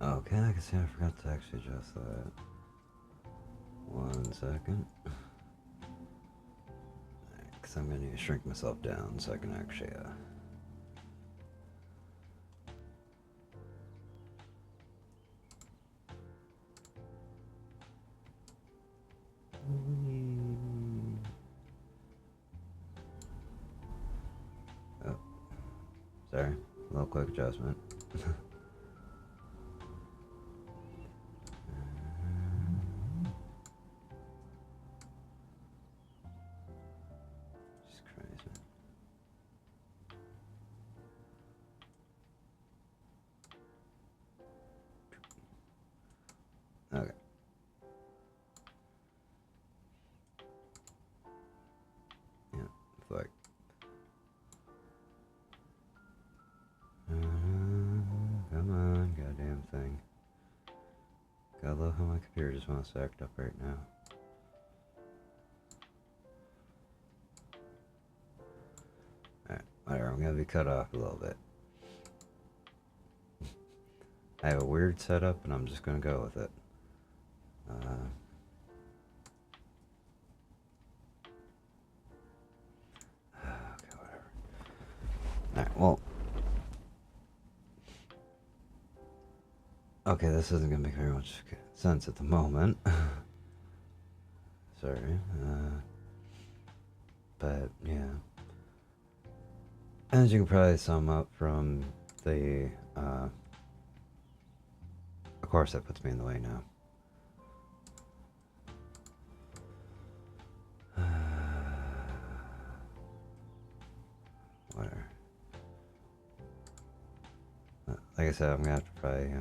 Okay, I can see I forgot to actually adjust that. 1 second. Because I'm going to shrink myself down so I can actually, Oh, sorry. A little quick adjustment. Just crazy. Okay. Yeah, fuck. Come on, goddamn thing. Gotta love how my computer just wants to act up right now. Alright, whatever, I'm gonna be cut off a little bit. I have a weird setup and I'm just gonna go with it. Okay, whatever. Alright, well. Okay, this isn't gonna make very much sense at the moment. Sorry. But, yeah. As you can probably sum up from the, of course that puts me in the way now. Whatever. Like I said, I'm gonna have to probably,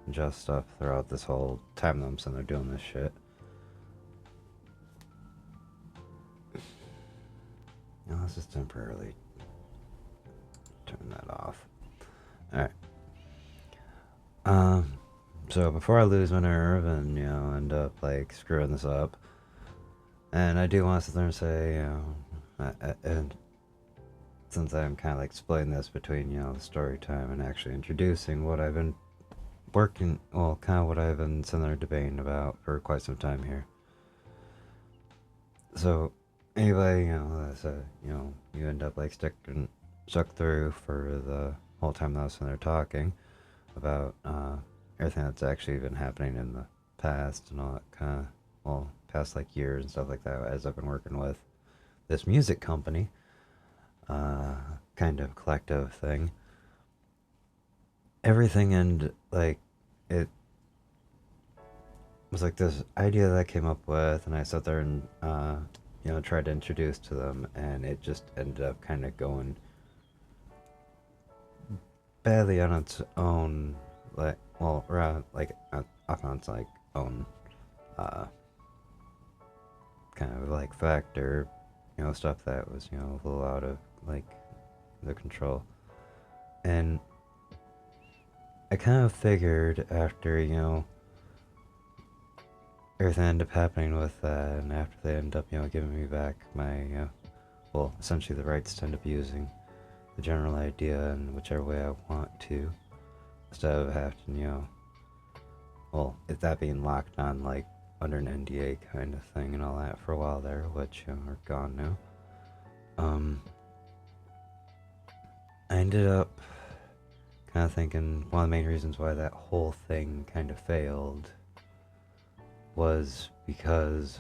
adjust stuff throughout this whole time that I'm sitting there doing this shit. Let's just temporarily turn that off. Alright. So before I lose my nerve and, end up, like, screwing this up, and I do want to sit there and say, and since I'm kind of like splitting this between, the story time and actually introducing what I've been kind of what I've been sitting there debating about for quite some time here. So, anybody, that, you end up like stuck through for the whole time that I was sitting there talking about everything that's actually been happening in the past and all that kind of, past like years and stuff like that as I've been working with this music company, kind of collective thing. Everything and like it was like this idea that I came up with, and I sat there and tried to introduce to them, and it just ended up kind of going badly on its own, like up on its like own kind of like factor, stuff that was a little out of like the control, and I kind of figured after everything ended up happening with that, and after they end up giving me back my essentially the rights to end up using the general idea in whichever way I want to, instead of having if that being locked on like under an NDA kind of thing and all that for a while there, which are gone now. I ended up kind of thinking one of the main reasons why that whole thing kind of failed was because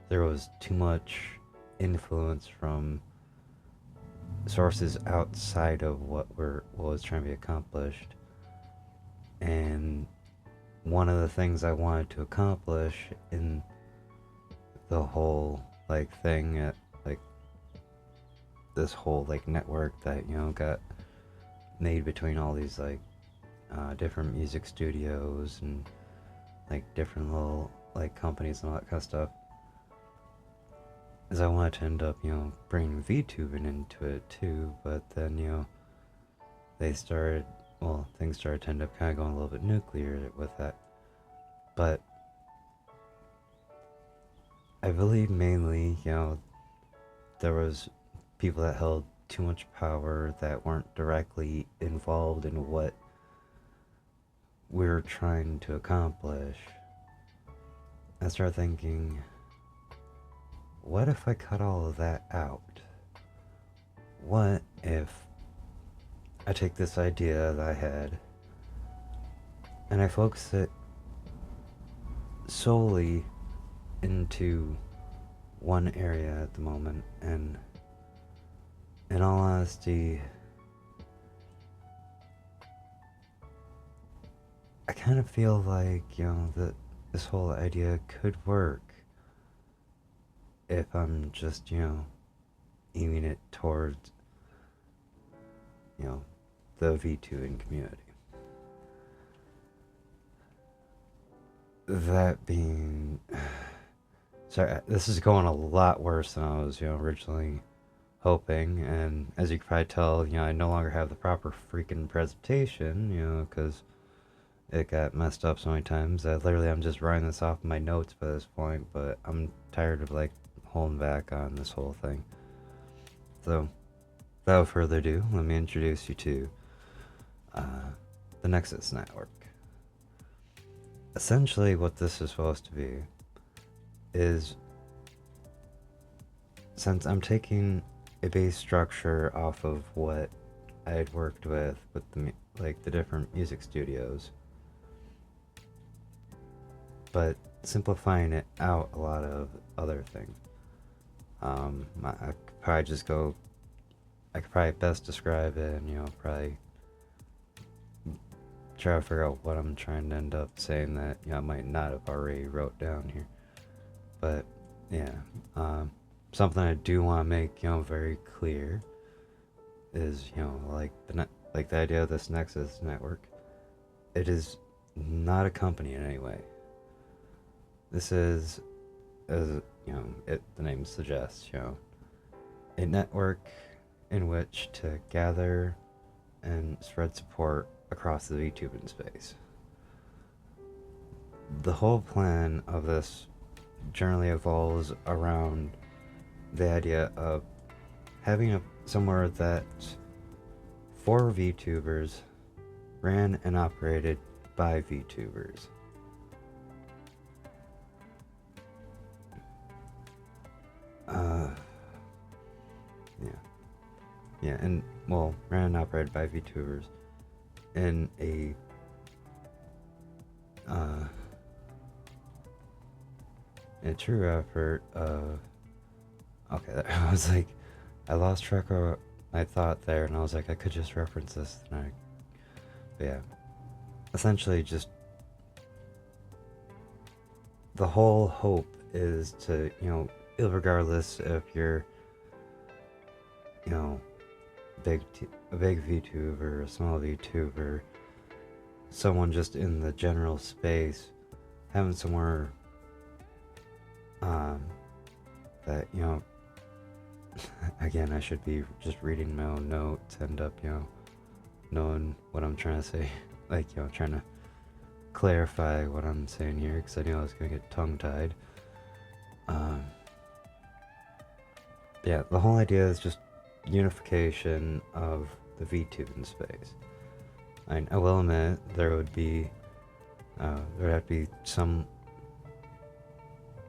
there was too much influence from sources outside of what was trying to be accomplished. And one of the things I wanted to accomplish in the whole like thing, like this whole like network that got made between all these like different music studios and like different little like companies and all that kind of stuff, is I wanted to end up bringing VTubing into it too, but then things started to end up kind of going a little bit nuclear with that. But I believe mainly there was people that held too much power that weren't directly involved in what we're trying to accomplish, I start thinking, what if I cut all of that out? What if I take this idea that I had and I focus it solely into one area at the moment, and in all honesty, I kind of feel like, that this whole idea could work if I'm just, aiming it towards, the VTubing community. That being... Sorry, this is going a lot worse than I was, originally hoping, and as you can probably tell, I no longer have the proper freaking presentation, because it got messed up so many times that literally I'm just writing this off my notes by this point, but I'm tired of, holding back on this whole thing. So, without further ado, let me introduce you to the NEXUS Network. Essentially, what this is supposed to be is, since I'm taking a base structure off of what I had worked with the different music studios, but simplifying it out a lot of other things. I could probably best describe it and, probably try to figure out what I'm trying to end up saying that, I might not have already wrote down here. But, yeah, something I do want to make, very clear is, the idea of this NEXUS network. It is not a company in any way. This is, as the name suggests, a network in which to gather and spread support across the VTubing space. The whole plan of this generally evolves around the idea of having somewhere that's for VTubers, ran and operated by VTubers. Yeah, and, ran and operated by VTubers in a, true effort of, okay, I was like, I lost track of my thought there, and I was like, I could just reference this tonight. But yeah, essentially just, the whole hope is to, irregardless if you're, a big VTuber, a small VTuber, someone just in the general space, having somewhere, that, again, I should be just reading my own notes, end up, knowing what I'm trying to say, trying to clarify what I'm saying here, because I knew I was going to get tongue-tied. Yeah, the whole idea is just unification of the VTubing space. I will admit there would have to be some,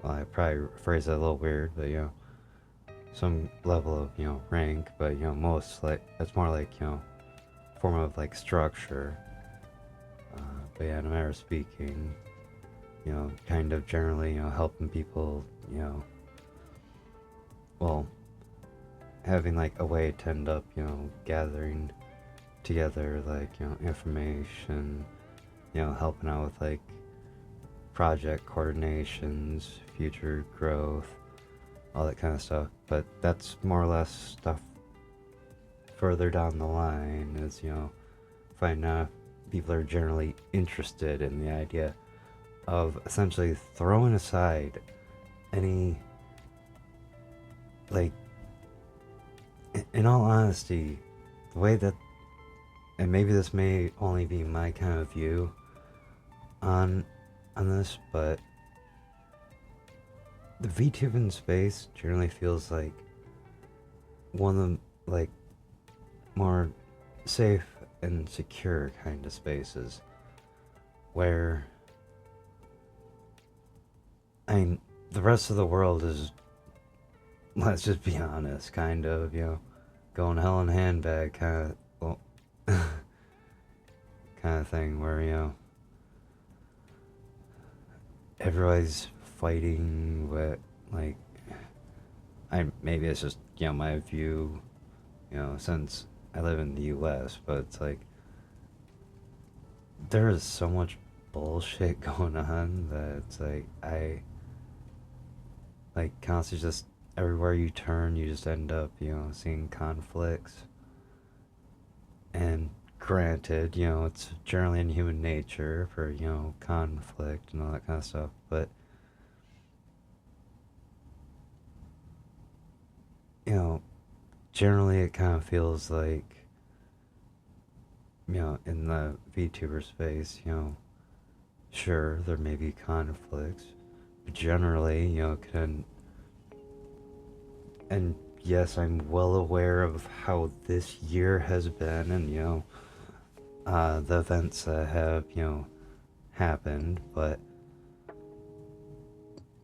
I probably phrase that a little weird, but some level of rank, but that's more like form of structure. But yeah, in a matter of speaking, kind of generally helping people, having a way to end up gathering together information, helping out with project coordinations, future growth, all that kind of stuff. But that's more or less stuff further down the line, is finding out if people are generally interested in the idea of essentially throwing aside any, in all honesty, the way that, and maybe this may only be my kind of view on this, but the VTubing space generally feels like one of the more safe and secure kind of spaces. where, I mean, the rest of the world is, let's just be honest, kind of, going hell in a handbag kind of, well, kind of thing where, everybody's fighting with, like, maybe it's just, my view, since I live in the US, but it's like, there is so much bullshit going on that it's like, constantly just, everywhere you turn, you just end up, seeing conflicts. And granted, it's generally in human nature for, conflict and all that kind of stuff, but, generally it kind of feels like, in the VTuber space, sure, there may be conflicts, but generally, can, and yes, I'm well aware of how this year has been and, the events that have, happened, but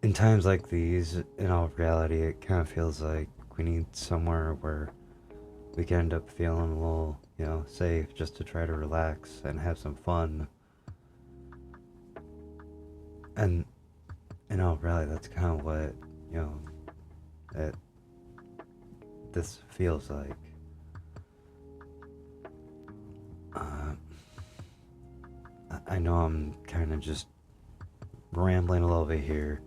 in times like these, in all reality, it kind of feels like we need somewhere where we can end up feeling a little, safe just to try to relax and have some fun. And, in all reality, that's kind of what, it, this feels like. I know I'm kind of just rambling a little bit here,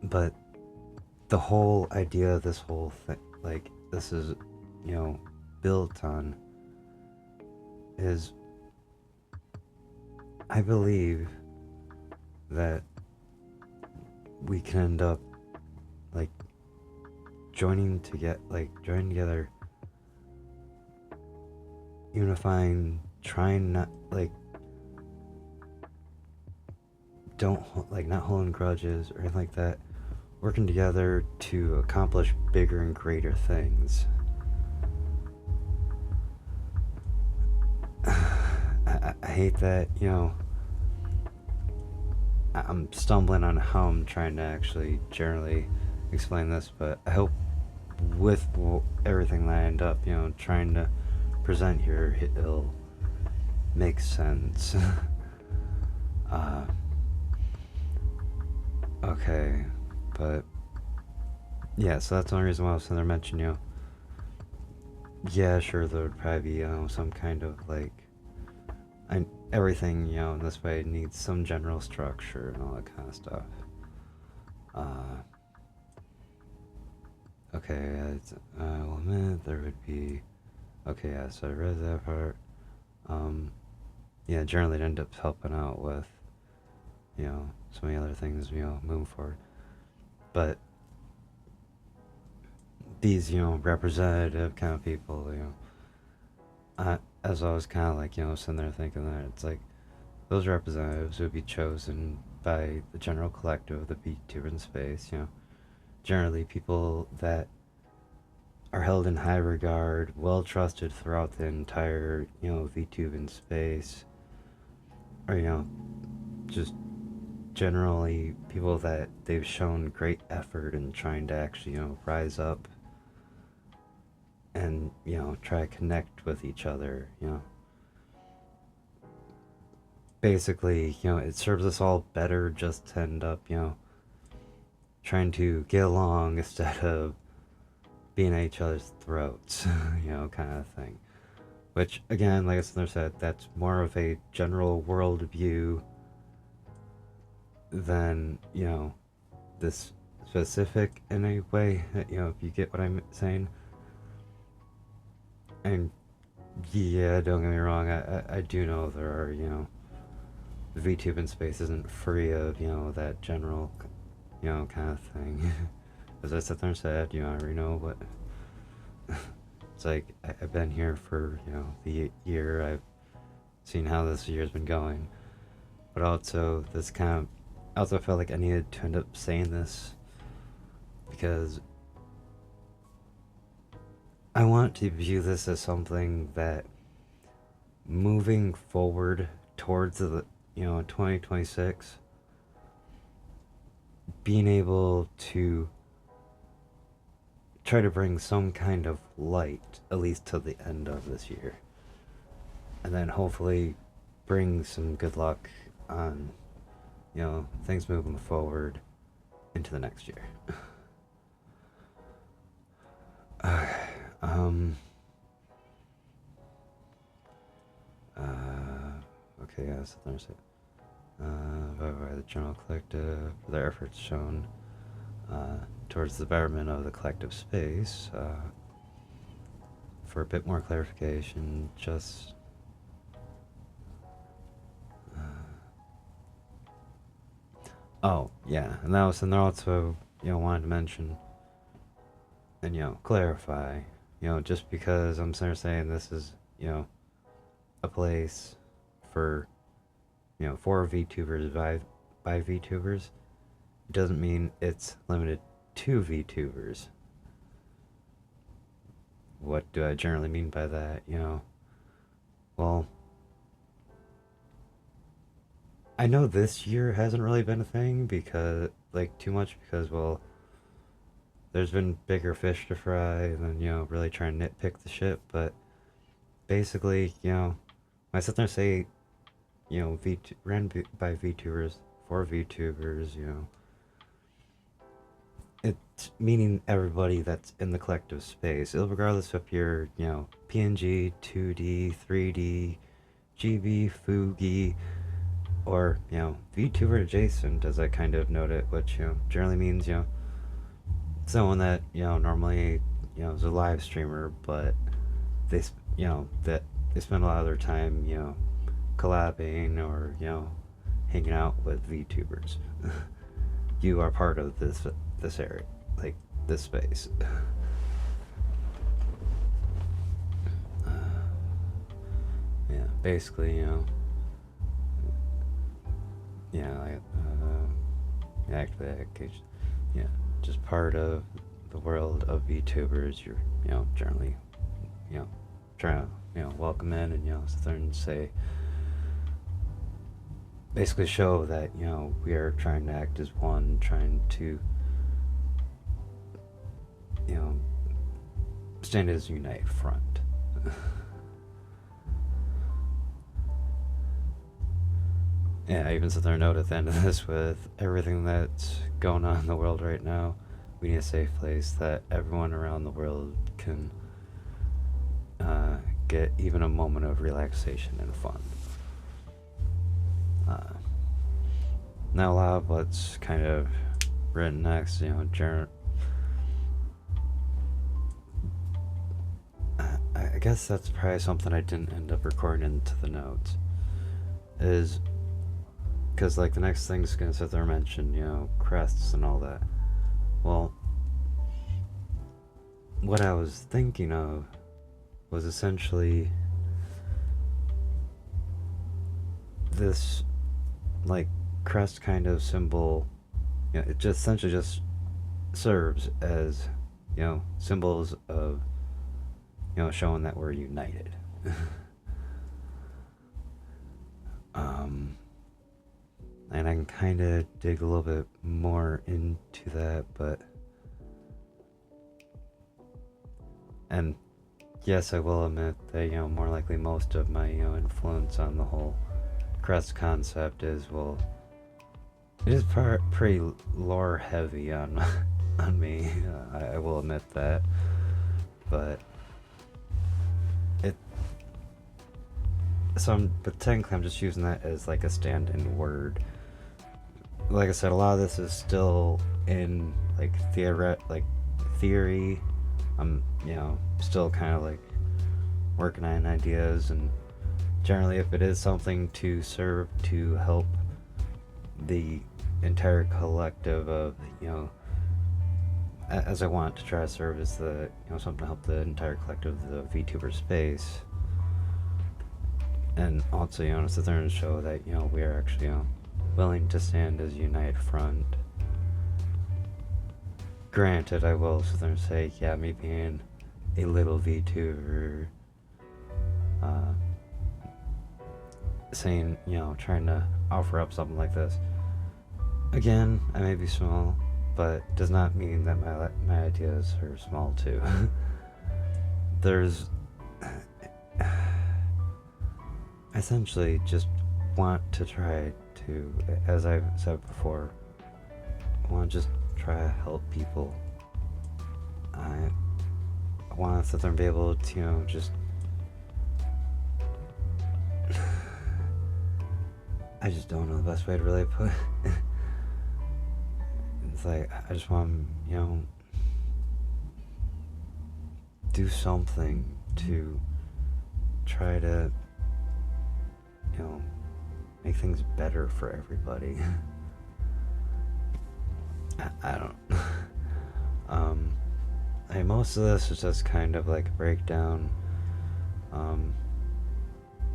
but the whole idea of this whole thing, like, this is, built on, is, I believe that we can end up, like, joining together, unifying, trying not, like, not holding grudges or anything like that, working together to accomplish bigger and greater things. I hate that, I'm stumbling on how I'm trying to actually generally explain this, but I hope with everything that I end up, trying to present here, it'll make sense. Okay, but yeah, so that's the only reason why I was sitting there mentioning, yeah, sure, there would probably be, some kind of, like, everything, in this way needs some general structure and all that kind of stuff. Okay, there would be, okay, yeah, so I read that part. Yeah, generally it ended up helping out with, so many other things, moving forward. But these, representative kind of people, as I was kind of like, sitting there thinking that it's like, those representatives would be chosen by the general collective of the VTuber in space, generally people that are held in high regard, well trusted throughout the entire, VTube in space, or, just generally people that they've shown great effort in trying to actually, rise up and, try to connect with each other, Basically, it serves us all better just to end up, trying to get along instead of being at each other's throats, kind of thing. Which, again, like I said, that's more of a general worldview than, this specific in a way, if you get what I'm saying. And, yeah, don't get me wrong, I do know there are, the VTube in space isn't free of, that general, kind of thing. As I sat there and said, I already know what. It's like, I've been here for, the year. I've seen how this year's been going. But also, I also felt like I needed to end up saying this because I want to view this as something that moving forward towards the 2026, being able to try to bring some kind of light at least to the end of this year, and then hopefully bring some good luck on things moving forward into the next year. Okay, yeah, so there's it. By the general collective, for their efforts shown towards the betterment of the collective space. For a bit more clarification, just oh yeah, and that was, and they're also wanted to mention and clarify, just because I'm saying this is a place for for VTubers by VTubers, it doesn't mean it's limited to VTubers. What do I generally mean by that? Well, I know this year hasn't really been a thing because, like, too much because, well, there's been bigger fish to fry than, really trying to nitpick the shit, but basically, when I sit there and say, ran by VTubers, for VTubers, it's meaning everybody that's in the collective space, regardless if you're, PNG, 2D, 3D, GB, Fugi, or, VTuber adjacent, as I kind of note it, which, generally means, someone that, normally, is a live streamer, but they, that they spend a lot of their time, collabing or, hanging out with VTubers. You are part of this area, like this space. Yeah, basically, yeah, just part of the world of VTubers. You're, generally, trying to, welcome in and, sit there and say, basically show that, we are trying to act as one, trying to, stand as a united front. Yeah, I even sit there and note at the end of this, with everything that's going on in the world right now, we need a safe place that everyone around the world can get even a moment of relaxation and fun. Now a lot of what's kind of written next, I guess that's probably something I didn't end up recording into the notes, is because, like, the next thing's gonna sit there and mention, crests and all that. Well, what I was thinking of was essentially this, like, crest kind of symbol. It just essentially just serves as, symbols of, showing that we're united. And I can kind of dig a little bit more into that, and yes, I will admit that, more likely most of my, influence on the whole crest concept is, well, it is pretty lore heavy on me. I will admit that, but but technically I'm just using that as like a stand-in word. Like I said, a lot of this is still in like theory. I'm still kind of like working on ideas, and generally if it is something to serve to help the entire collective of, as I want to try to serve as the, something to help the entire collective of the VTuber space, and also, sit there and show that, we are actually, willing to stand as a united front. Granted, I will sit there and say, yeah, me being a little VTuber, saying, trying to offer up something like this. Again, I may be small, but does not mean that my ideas are small too. There's essentially just want to try to, as I've said before, want to just try to help people. I want to sit there and be able to, just I just don't know the best way to really put it. It's like, I just want to, do something to try to, make things better for everybody. I don't. Most of this is just kind of like a breakdown.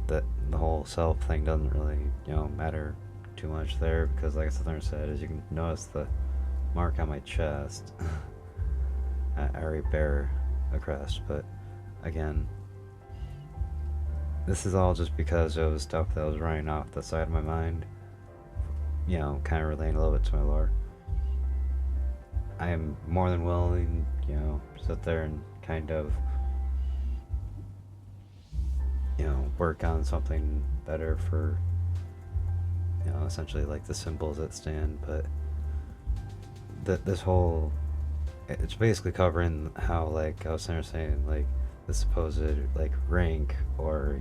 That the whole self thing doesn't really, matter too much there, because like I said, as you can notice the mark on my chest, I already bear a crest, but again, this is all just because it was stuff that was running off the side of my mind, kind of relating a little bit to my lore. I am more than willing, sit there and kind of, work on something better for, essentially like the symbols that stand, but this whole, it's basically covering how, like I was saying, like the supposed like rank, or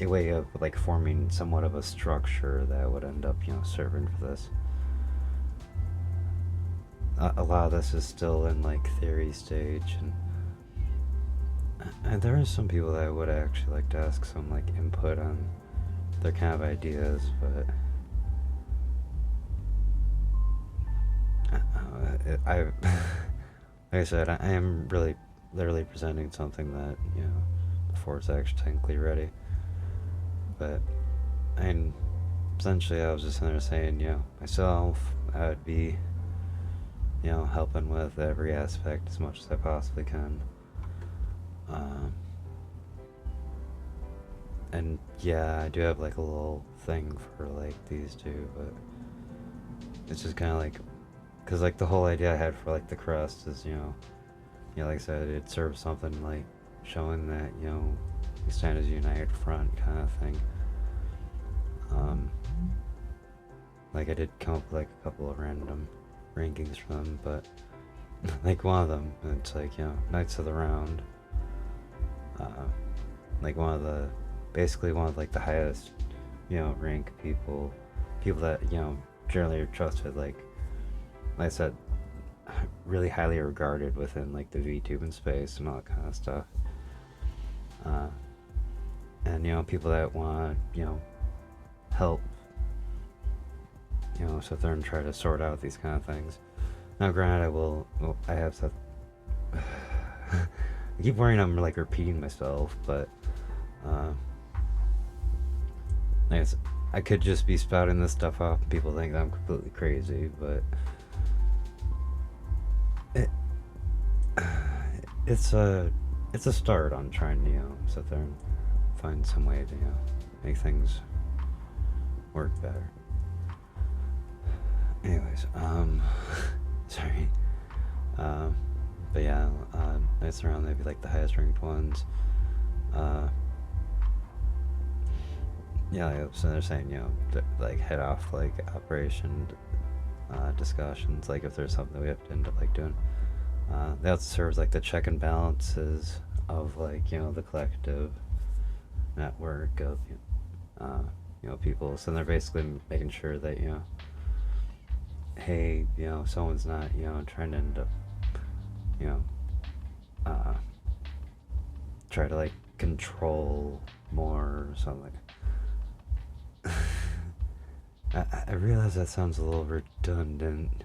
a way of like forming somewhat of a structure that would end up serving for this. A lot of this is still in like theory stage, and there are some people that I would actually like to ask some like input on their kind of ideas, but like I said, I am really literally presenting something that, before it's actually technically ready. But, and essentially I was just sitting there saying, myself, I would be, helping with every aspect as much as I possibly can. And yeah, I do have like a little thing for like these two, but it's just kind of like, because like the whole idea I had for like the crest is, like I said, it serves something like showing that, we stand as a united front kind of thing. Like I did come up with like a couple of random rankings for them, but like one of them, it's like, Knights of the Round, like basically one of like the highest, rank people that, generally are trusted, like I said, really highly regarded within like the VTubing space and all that kind of stuff. And people that want, help, sit there and try to sort out these kind of things. Now granted, I have said, I keep worrying I'm like repeating myself, but I could just be spouting this stuff off and people think that I'm completely crazy, but it's a start on trying to, sit there and find some way to, make things work better. Anyways, sorry. But yeah, Knights around maybe like the highest ranked ones. Yeah, like, so they're saying, like head off like operation discussions, like if there's something we have to end up like doing. That serves like the check and balances of like, the collective network of, people. So they're basically making sure that, hey, someone's not, trying to end up, try to like control more or something. I realize that sounds a little redundant.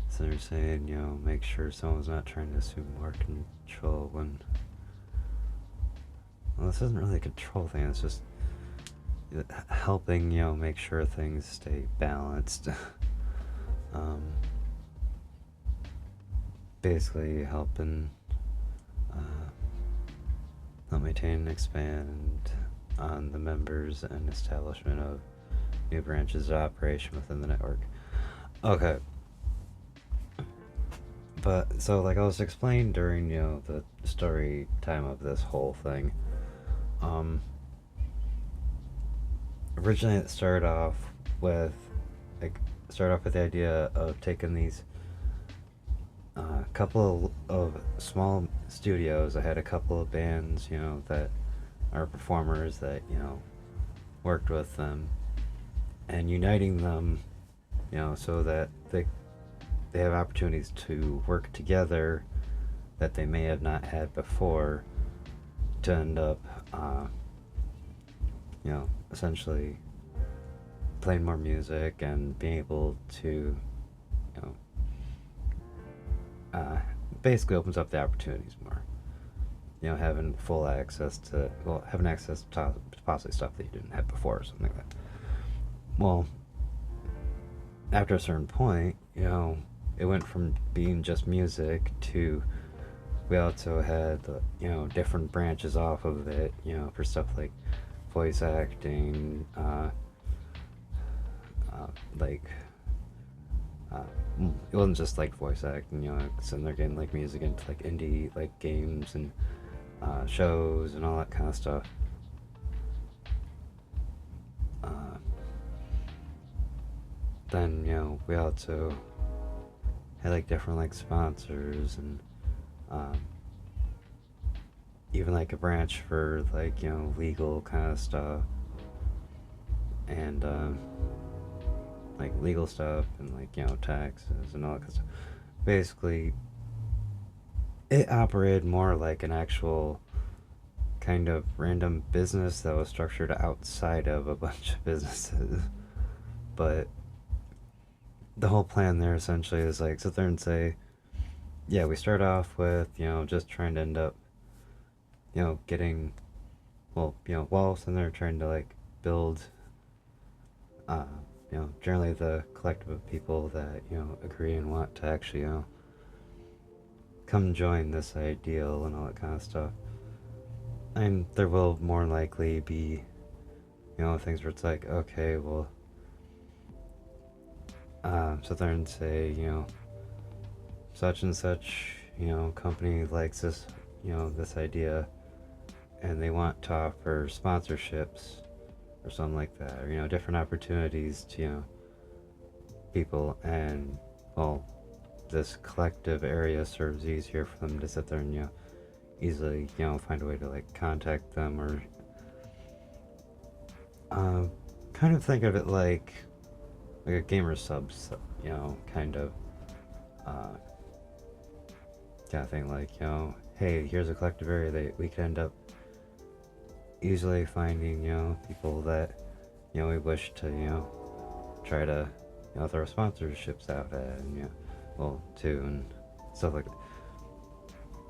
So they're saying, make sure someone's not trying to assume more control when... Well, this isn't really a control thing, it's just helping, make sure things stay balanced. Basically helping help maintain and expand on the members and establishment of new branches of operation within the network. Okay. But so like I was explaining during, the story time of this whole thing, um originally it with started off with the idea of taking these couple of small studios. I had a couple of bands, that are performers that, worked with them, and uniting them, so that they have opportunities to work together that they may have not had before, to end up, essentially playing more music and being able to, know, basically opens up the opportunities more. Having full access to, having access to possibly stuff that you didn't have before or something like that. Well, after a certain point, it went from being just music to, we also had, different branches off of it, for stuff like voice acting, like, it wasn't just like voice acting, and they're getting like music into like indie like games and shows and all that kind of stuff. Then we also had like different like sponsors and even like a branch for like legal kind of stuff and like legal stuff and like taxes and all that kind of stuff. Basically, it operated more like an actual kind of random business that was structured outside of a bunch of businesses. But the whole plan there essentially is like sit there and say, yeah, we start off with, just trying to end up, getting, walls, and they're trying to like build, generally the collective of people that, agree and want to actually, come join this ideal and all that kind of stuff. And there will more likely be, things where it's like, okay, well, sit there and say, such and such, company likes this, this idea, and they want to offer sponsorships or something like that, or, different opportunities to, people, and, well, this collective area serves easier for them to sit there and, easily, find a way to, like, contact them, or, kind of think of it like a gamer subs, kind of, kind of thing, like, hey, here's a collective area that we could end up easily finding, people that, we wish to, try to, throw sponsorships out at, and, too, and stuff like that.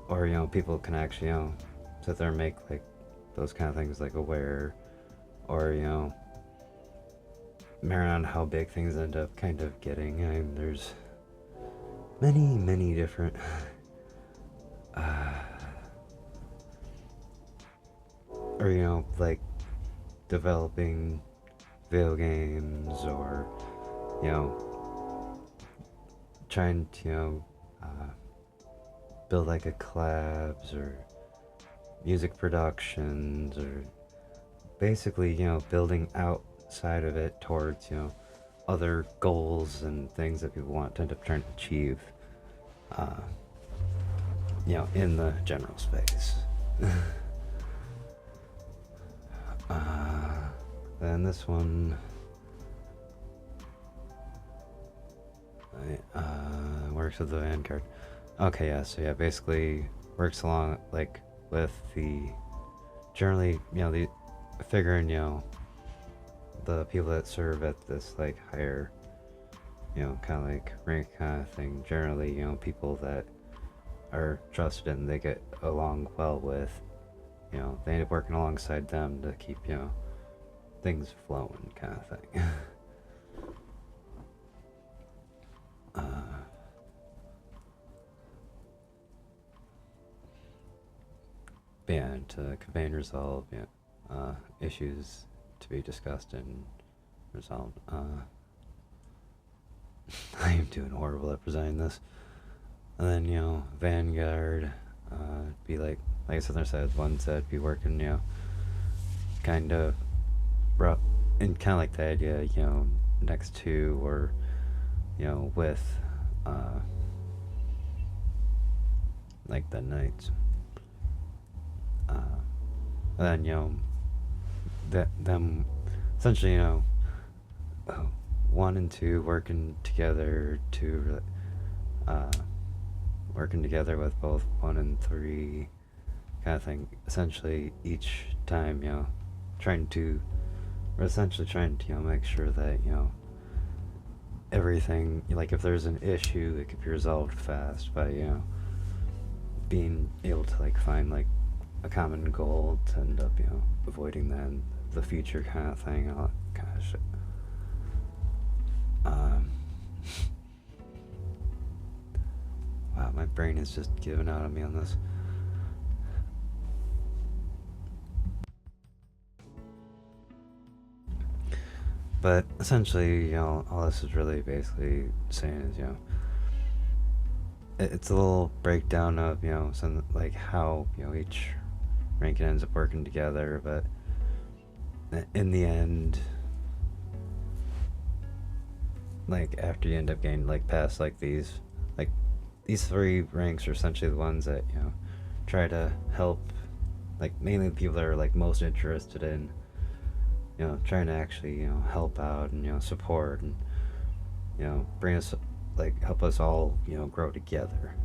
Or, people can actually, sit there and make, like, those kind of things, like, aware, or, matter on how big things end up kind of getting. I mean, there's many different or like developing video games, or trying to build like a collabs or music productions, or basically building outside of it towards other goals and things that people want to end up trying to achieve in the general space. Then this one works with the Vanguard. Okay, yeah, so yeah, basically works along like with the generally, the figuring, the people that serve at this like higher, kind of like rank kind of thing. Generally, people that are trusted and they get along well with, they end up working alongside them to keep, things flowing, kind of thing. Yeah, to convey and resolve, yeah. issues to be discussed and resolved. I am doing horrible at presenting this. And then, Vanguard, be like I said, there said ones that be working, kind of rough, and kind of like the idea, next to or, with, like the Knights. And then, them essentially, 1 and 2 working together to, working together with both 1 and 3 kind of thing. Essentially, each time, we're essentially trying to, make sure that, everything, like if there's an issue, it could be resolved fast by, being able to, like, find, like, a common goal to end up, avoiding that in the future kind of thing, all that kind of shit. Wow, my brain is just giving out on me on this. But essentially, all this is really basically saying is, it's a little breakdown of, some, like, how, each ranking ends up working together, but in the end, like, after you end up getting, like, past, like, these 3 ranks are essentially the ones that, try to help, like, mainly the people that are, like, most interested in, trying to actually, help out and, support and, bring us, like, help us all, grow together.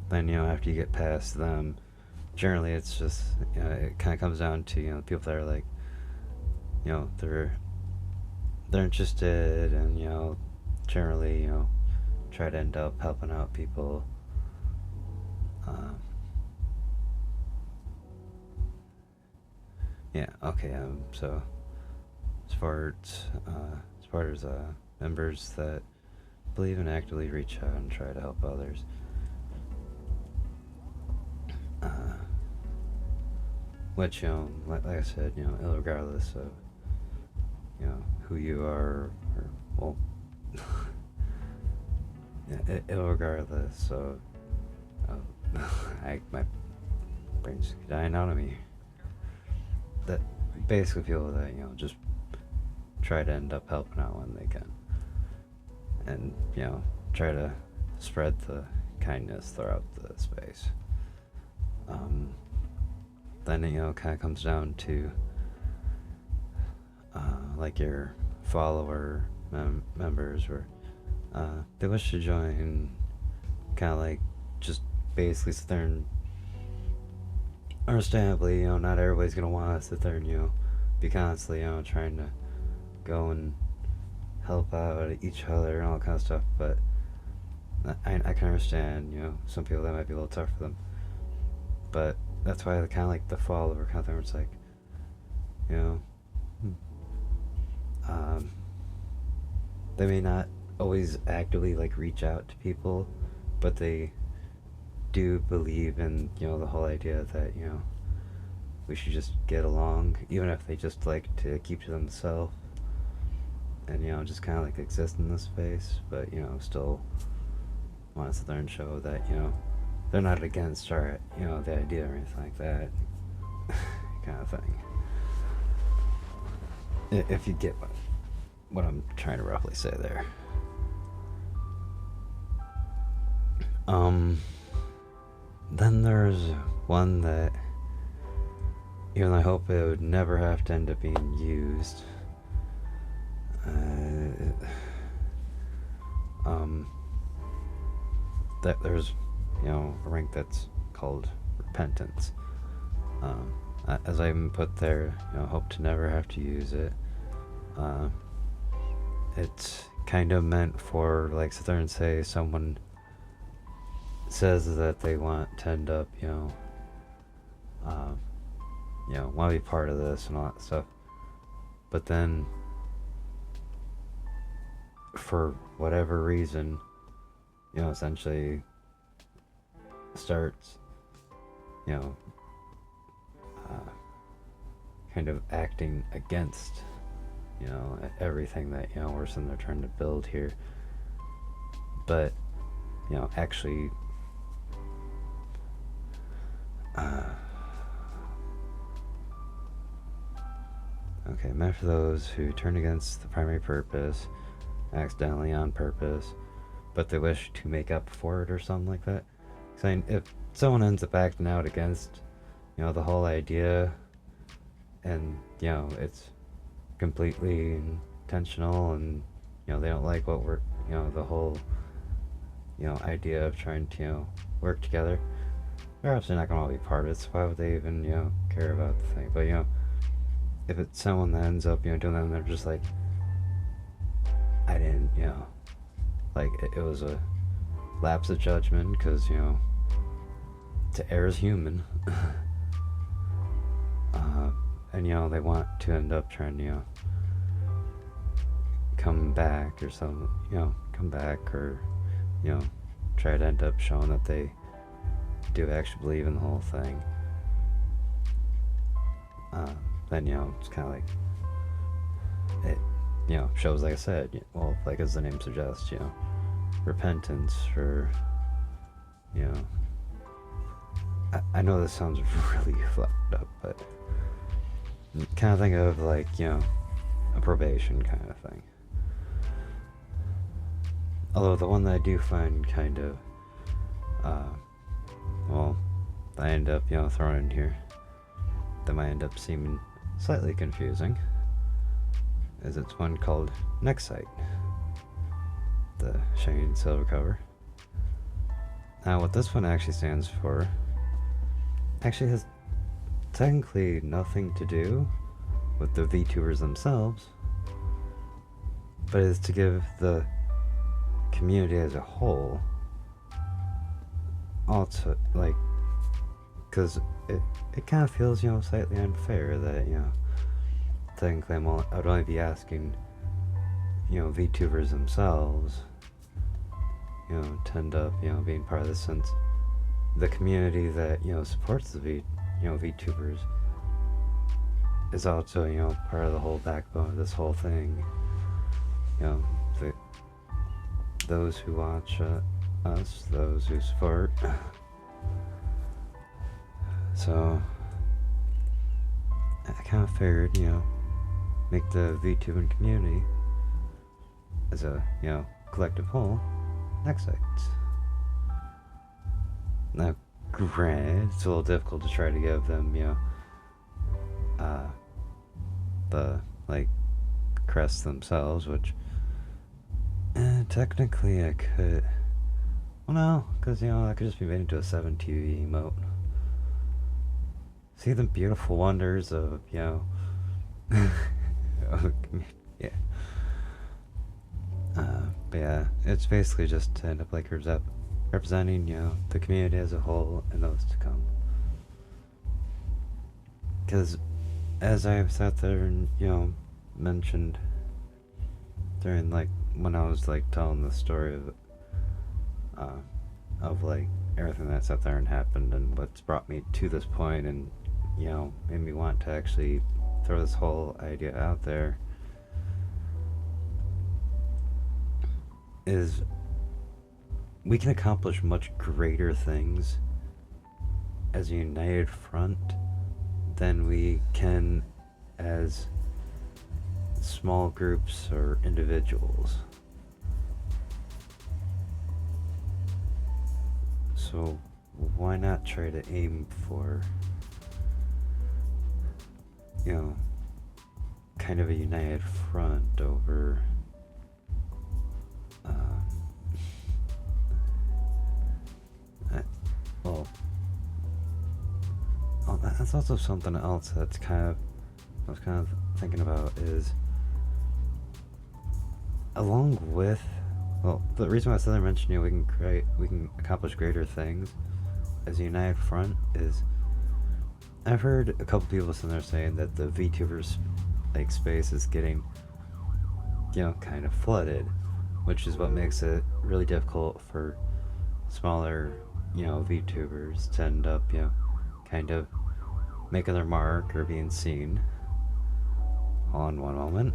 Then, after you get past them, generally it's just, it kind of comes down to, people that are, like, they're interested and, generally, try to end up helping out people. Yeah, okay, so as far as members that believe and actively reach out and try to help others, which, like I said, regardless of, who you are, or, well, regardless of, my brain's dying out of me. That basically people that, just try to end up helping out when they can. And, try to spread the kindness throughout the space. Then it, kind of comes down to, like, your follower members, where they wish to join, kind of like just basically sit there and, understandably, not everybody's gonna want to sit there and, be constantly, trying to go and help out each other and all that kind of stuff. But I can understand, some people that might be a little tough for them. But that's why kind of like the follower kind of thing, where it's like, they may not always actively, like, reach out to people, but they do believe in, the whole idea that, we should just get along, even if they just like to keep to themselves and, just kind of like exist in this space, but, still want to sit there and show that, they're not against our, the idea or anything like that kind of thing. If you get what I'm trying to roughly say there. Then there's one that, even I hope it would never have to end up being used. That there's, a rank that's called Repentance. As I even put there, hope to never have to use it. It's kind of meant for, like, sit there and say someone says that they want to end up, want to be part of this and all that stuff, but then for whatever reason, essentially starts you know, kind of acting against, you know, everything that, you know, we're sitting there trying to build here. But, you know, actually, okay, meant for those who turn against the primary purpose, accidentally on purpose, but they wish to make up for it or something like that. Saying if someone ends up acting out against, you know, the whole idea, and, you know, it's completely intentional, and, you know, they don't like what we're, you know, the whole, you know, idea of trying to, you know, work together, they're obviously not going to be part of it, so why would they even, you know, care about the thing? But, you know, if it's someone that ends up, you know, doing that, and they're just like, I didn't, you know, like, it was a lapse of judgment, because, you know, to err is human. And, you know, they want to end up trying to, you know, come back or something, you know, come back, or, you know, try to end up showing that they do actually believe in the whole thing. Then, you know, it's kind of like, it, you know, shows, like I said, well, like as the name suggests, you know, repentance for, you know, I know this sounds really fucked up, but kind of think of, like, you know, a probation kind of thing. Although the one that I do find kind of, well, I end up, you know, throwing in here, that might end up seeming slightly confusing, is it's one called NEXUS, the shiny silver cover. Now, what this one actually stands for actually has technically nothing to do with the VTubers themselves, but is to give the community as a whole also, like, because it kind of feels, you know, slightly unfair that, you know, technically I'd only be asking, you know, VTubers themselves, you know, to end up, you know, being part of this, since the community that, you know, supports the VTubers is also, you know, part of the whole backbone of this whole thing. You know, those who watch us, those who support. So I kind of figured, you know, make the VTubing community as a, you know, collective whole NEXUS. Now, granted, it's a little difficult to try to give them, you know, the, like, crest themselves, which, technically I could, well, no, because, you know, that could just be made into a 7TV emote. See the beautiful wonders of, you know, yeah. But yeah, it's basically just to end up, like, representing, you know, the community as a whole and those to come. Because as I've sat there and, you know, mentioned during, like, when I was, like, telling the story of like everything that sat there and happened and what's brought me to this point, and, you know, made me want to actually throw this whole idea out there, is we can accomplish much greater things as a united front than we can as small groups or individuals. So why not try to aim for, you know, kind of a united front over that's also something else that's kind of, I was kind of thinking about, is along with, well, the reason why I said I mentioned, you know, we can accomplish greater things as a united front is, I've heard a couple people sitting there saying that the VTubers, like, space is getting, you know, kind of flooded, which is what makes it really difficult for smaller, you know, VTubers to end up, you know, kind of making their mark or being seen. Hold on one moment.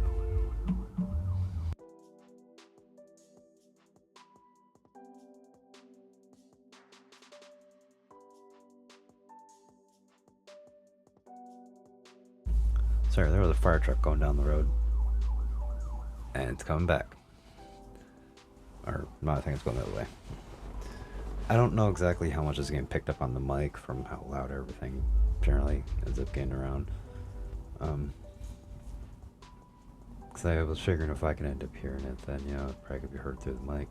Sorry, there was a fire truck going down the road. And it's coming back. Or, no, I think it's going the other way. I don't know exactly how much is getting picked up on the mic from how loud everything generally ends up getting around. Because I was figuring if I can end up hearing it, then, you know, it probably could be heard through the mic.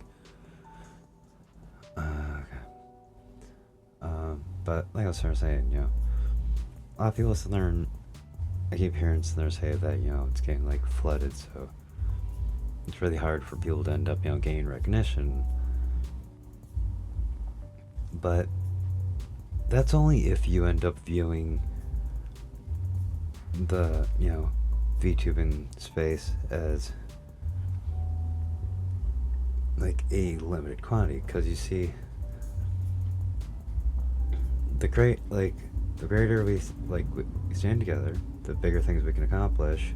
Okay. But, like I was saying, you know, a lot of people sit there and I keep hearing there say that, you know, it's getting, like, flooded, so it's really hard for people to end up, you know, gaining recognition. But that's only if you end up viewing the, you know, VTubing space as like a limited quantity, because you see, the greater we stand together, the bigger things we can accomplish.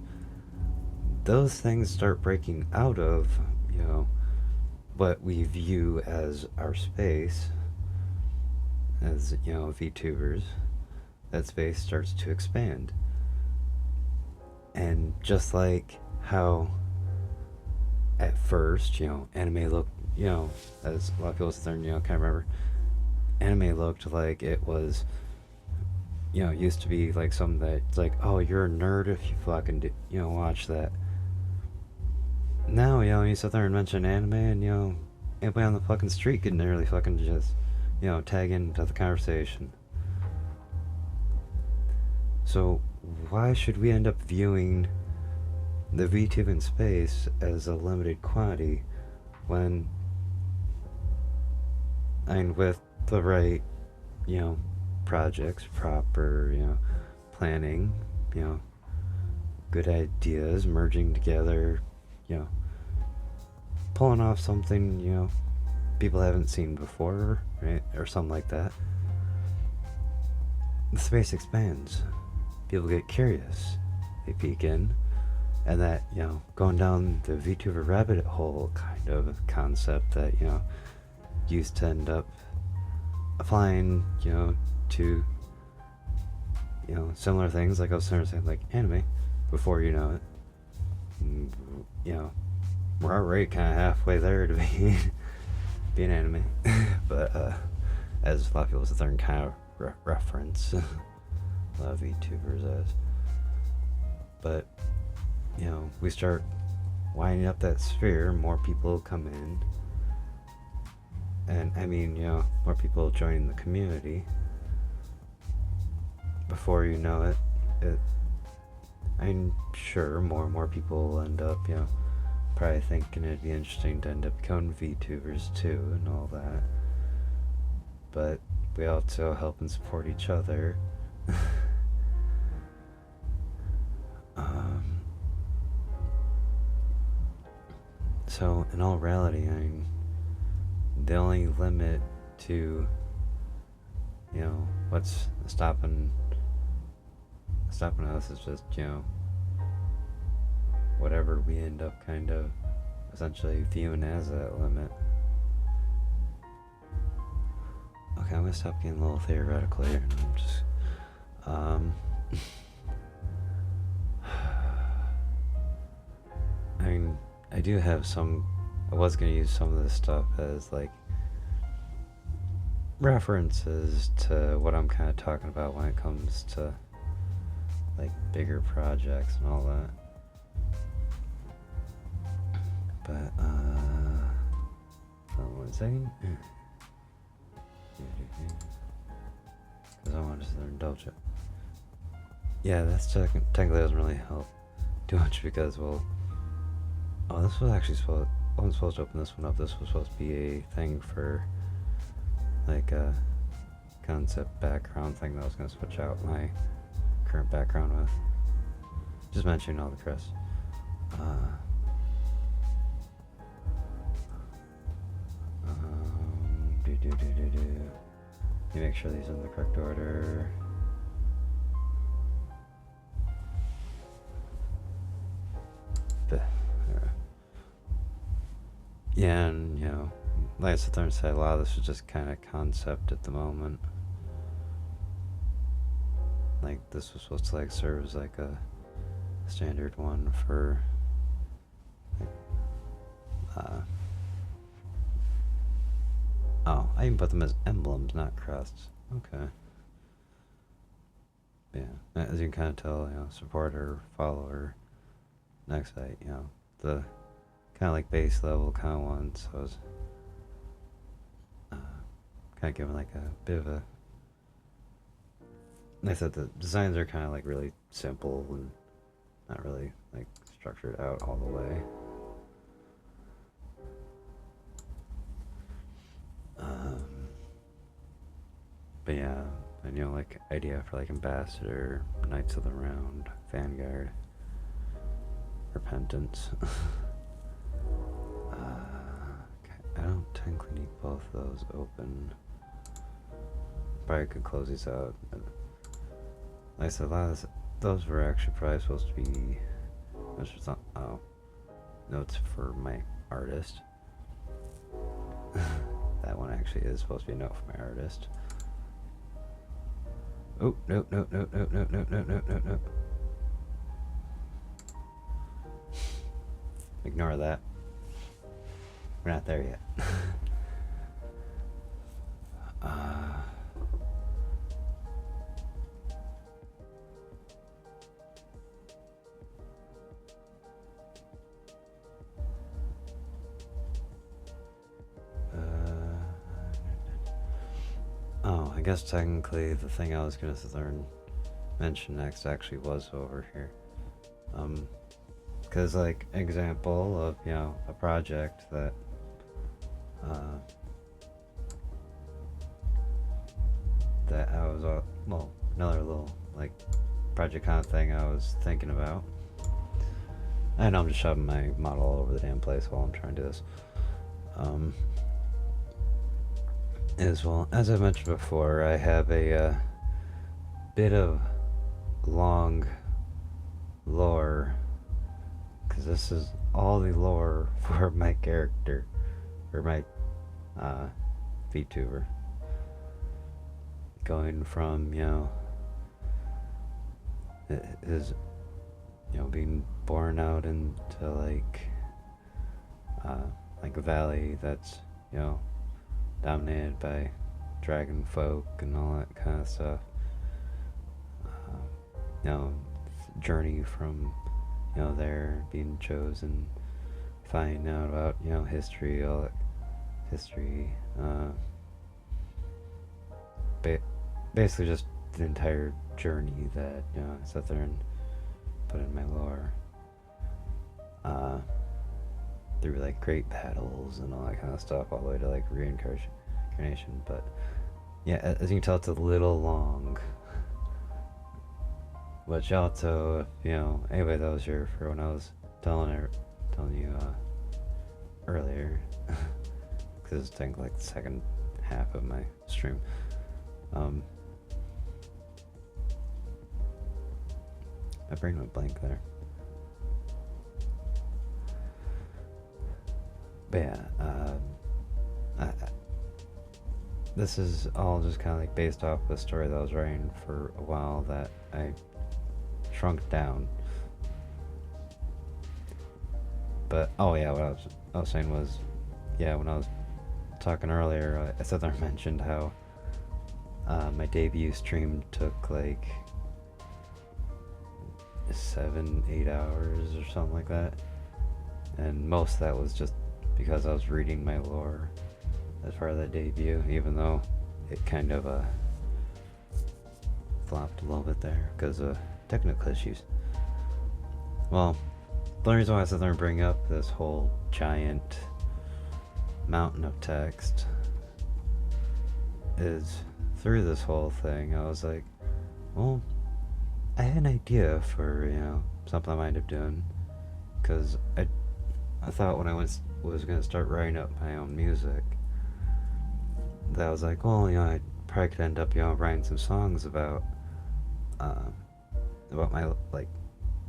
Those things start breaking out of, you know, what we view as our space, as, you know, VTubers. That space starts to expand. And just like how at first, you know, anime looked, you know, as a lot of people sit there and, you know, kind of remember, anime looked like it was, you know, used to be like something that's like, oh, you're a nerd if you fucking you know, watch that. Now, you know, you sit there and mention anime and, you know, anybody on the fucking street can nearly fucking just, you know, tag into the conversation. So why should we end up viewing the VTubing space as a limited quantity when, and with the right, you know, projects, proper, you know, planning, you know, good ideas merging together, you know, pulling off something, you know, people haven't seen before, right, or something like that, the space expands. People get curious, they peek in, and that, you know, going down the VTuber rabbit hole kind of concept that, you know, used to end up applying, you know, to, you know, similar things, like I was saying, like anime, before you know it, you know, we're already kind of halfway there to be an anime. But as a lot of people sit there and kind of reference a lot of VTubers as, but, you know, we start winding up that sphere, more people come in, and I mean, you know, more people join the community. Before you know it, I'm sure more and more people will end up, you know, probably thinking it'd be interesting to end up becoming VTubers too and all that. But we also help and support each other. So in all reality, I mean, the only limit to, you know, what's stopping us is just, you know, whatever we end up kind of essentially viewing as that limit. Okay, I'm gonna stop getting a little theoretical here, and I'm just, I mean, I do have some, I was gonna use some of this stuff as like references to what I'm kind of talking about when it comes to like bigger projects and all that. But hold on 1 second. Because I want to indulge it. Yeah, that's technically doesn't really help too much because, well, oh, this was actually I wasn't supposed to open this one up. This was supposed to be a thing for like a concept background thing that I was going to switch out my current background with. Just mentioning all the Chris. Let me make sure these are in the correct order. Yeah, and you know, like I sit there and say, a lot of this is just kind of concept at the moment. Like this was supposed to like serve as like a standard one for like, oh, I even put them as emblems, not crests. Okay. Yeah, as you can kind of tell, you know, supporter, follower, next site, you know, the kind of like base level kind of ones. So I was kind of giving like a bit of a. Like I said, the designs are kind of like really simple and not really like structured out all the way. But yeah, and you know, like idea for like Ambassador, Knights of the Round, Vanguard, Repentance. Okay, I don't technically need both of those open. Probably could close these out. Like I said, a lot of those were actually probably supposed to be. Oh, notes for my artist. That one actually is supposed to be a note for my artist. Oh, no. Ignore that. We're not there yet. Oh, I guess technically the thing I was going to sit there and mention next actually was over here. Because like example of, you know, a project that that I was well, another little like project kind of thing I was thinking about. I know I'm just shoving my model all over the damn place while I'm trying to do this. Is, well, as I mentioned before, I have a bit of long lore, because this is all the lore for my character, or my VTuber. Going from, you know, his, you know, being born out into like a valley that's, you know, dominated by dragon folk and all that kind of stuff. You know, journey from, you know, there being chosen, finding out about, you know, history, all that history. Basically just the entire journey that, you know, I sat there and put in my lore. Through like great battles and all that kind of stuff, all the way to like reincarnation. But yeah, as you can tell, it's a little long. Which also, if, you know, anybody that was here for when I was telling you earlier, because it's taking like the second half of my stream. My brain went blank there. But yeah, this is all just kind of like based off a story that I was writing for a while that I shrunk down. But oh yeah, what I was saying was, yeah, when I was talking earlier, I sat there and mentioned how my debut stream took like 7-8 hours or something like that, and most of that was just because I was reading my lore as part of that debut, even though it kind of flopped a little bit there because of technical issues. Well, the only reason why I sit there and bring up this whole giant mountain of text is through this whole thing, I was like, well, I had an idea for, you know, something I might end up doing, because I thought when I was going to start writing up my own music, that I was like, well, you know, I probably could end up, you know, writing some songs about my, like,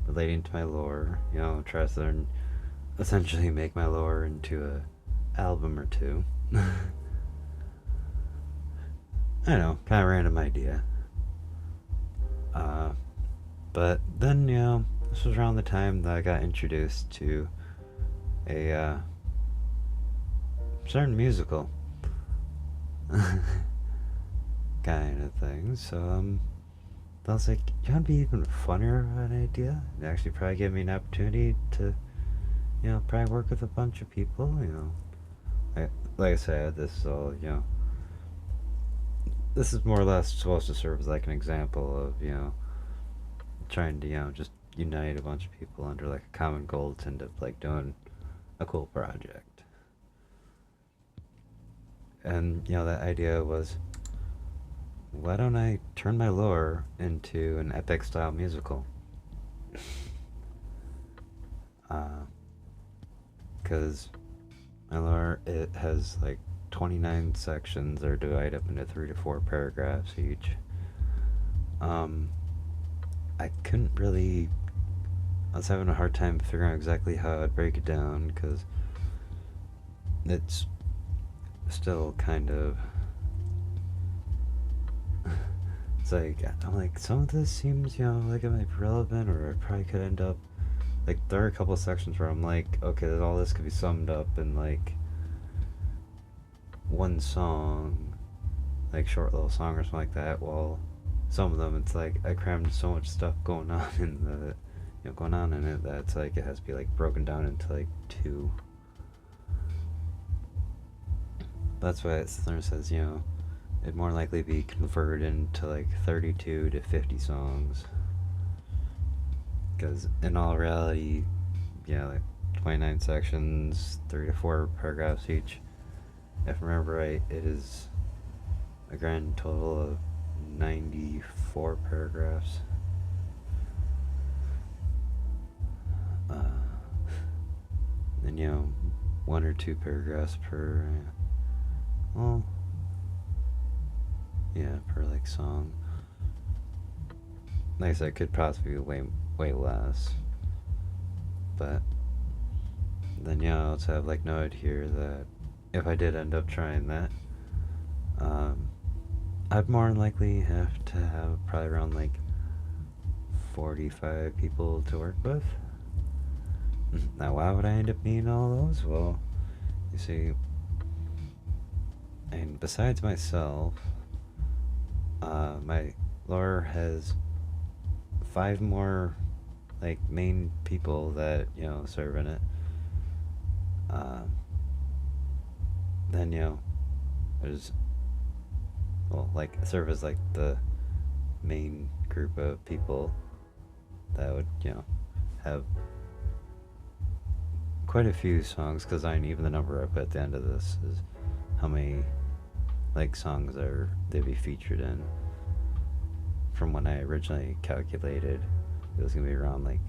relating to my lore, you know, try to essentially make my lore into album or two. I don't know, kind of random idea. Uh, but then, this was around the time that I got introduced to a certain musical kind of thing. So, I was like, you want to be even funnier of an idea? It actually probably gave me an opportunity to, probably work with a bunch of people, like I said, this is all, this is more or less supposed to serve as like an example of, trying to, just unite a bunch of people under like a common goal to end up like doing a cool project. And, that idea was, why don't I turn my lore into an epic style musical? Because my lore, it has like 29 sections that are divided up into 3 to 4 paragraphs each. I couldn't really. I was having a hard time figuring out exactly how I'd break it down because it's still kind of. It's like, I'm like, some of this seems, like it might be relevant, or I probably could end up. Like, there are a couple of sections where I'm like, okay, all this could be summed up in like one song, like short little song or something like that. While some of them, it's like I crammed so much stuff going on in going on in it that it's like it has to be like broken down into like two. That's why it says, it'd more likely be converted into like 32 to 50 songs. Because in all reality, like 29 sections, 3 to 4 paragraphs each. If I remember right, it is a grand total of 94 paragraphs. And 1 or 2 paragraphs per, per like song. Like I said, it could possibly be way less. But then I also have like noted here that if I did end up trying that, I'd more than likely have to have probably around like 45 people to work with. Now, why would I end up needing all those? Well, you see, and besides myself, my lore has 5 more like main people that serve in it. Then there's like serve as like the main group of people that would have quite a few songs, because even the number I put at the end of this is how many like songs they'd be featured in. From when I originally calculated, it was gonna be around like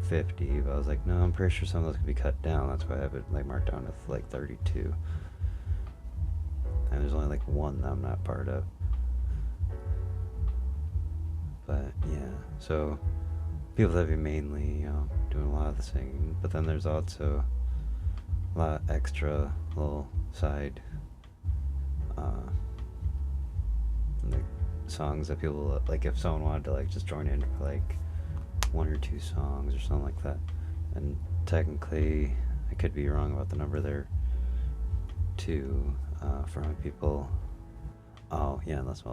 50, but I was like, no, I'm pretty sure some of those could be cut down. That's why I have it like marked down to like 32. And there's only like 1 that I'm not part of. But so people that be mainly doing a lot of the singing, but then there's also a lot of extra little side like songs that people like, if someone wanted to like just join in for like 1 or 2 songs or something like that. And technically I could be wrong about the number there too, for how many people. Oh yeah, unless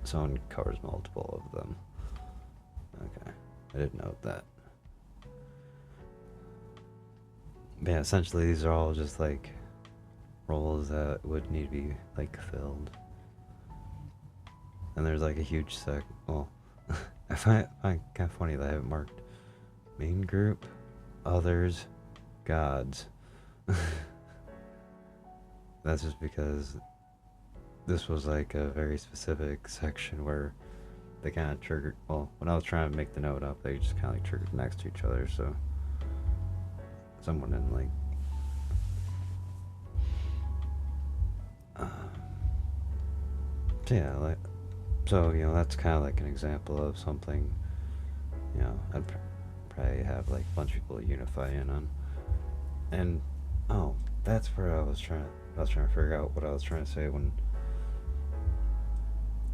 someone covers multiple of them. Okay, I didn't note that. But yeah, essentially these are all just like roles that would need to be like filled. And there's like a huge I find it kind of funny that I have it marked main group, others, gods. That's just because this was like a very specific section where they kind of triggered. Well, when I was trying to make the note up, they just kind of like triggered next to each other. So someone didn't like. That's kind of like an example of something. I'd probably have like a bunch of people unify in on. And Oh, that's where I was trying to figure out what I was trying to say when,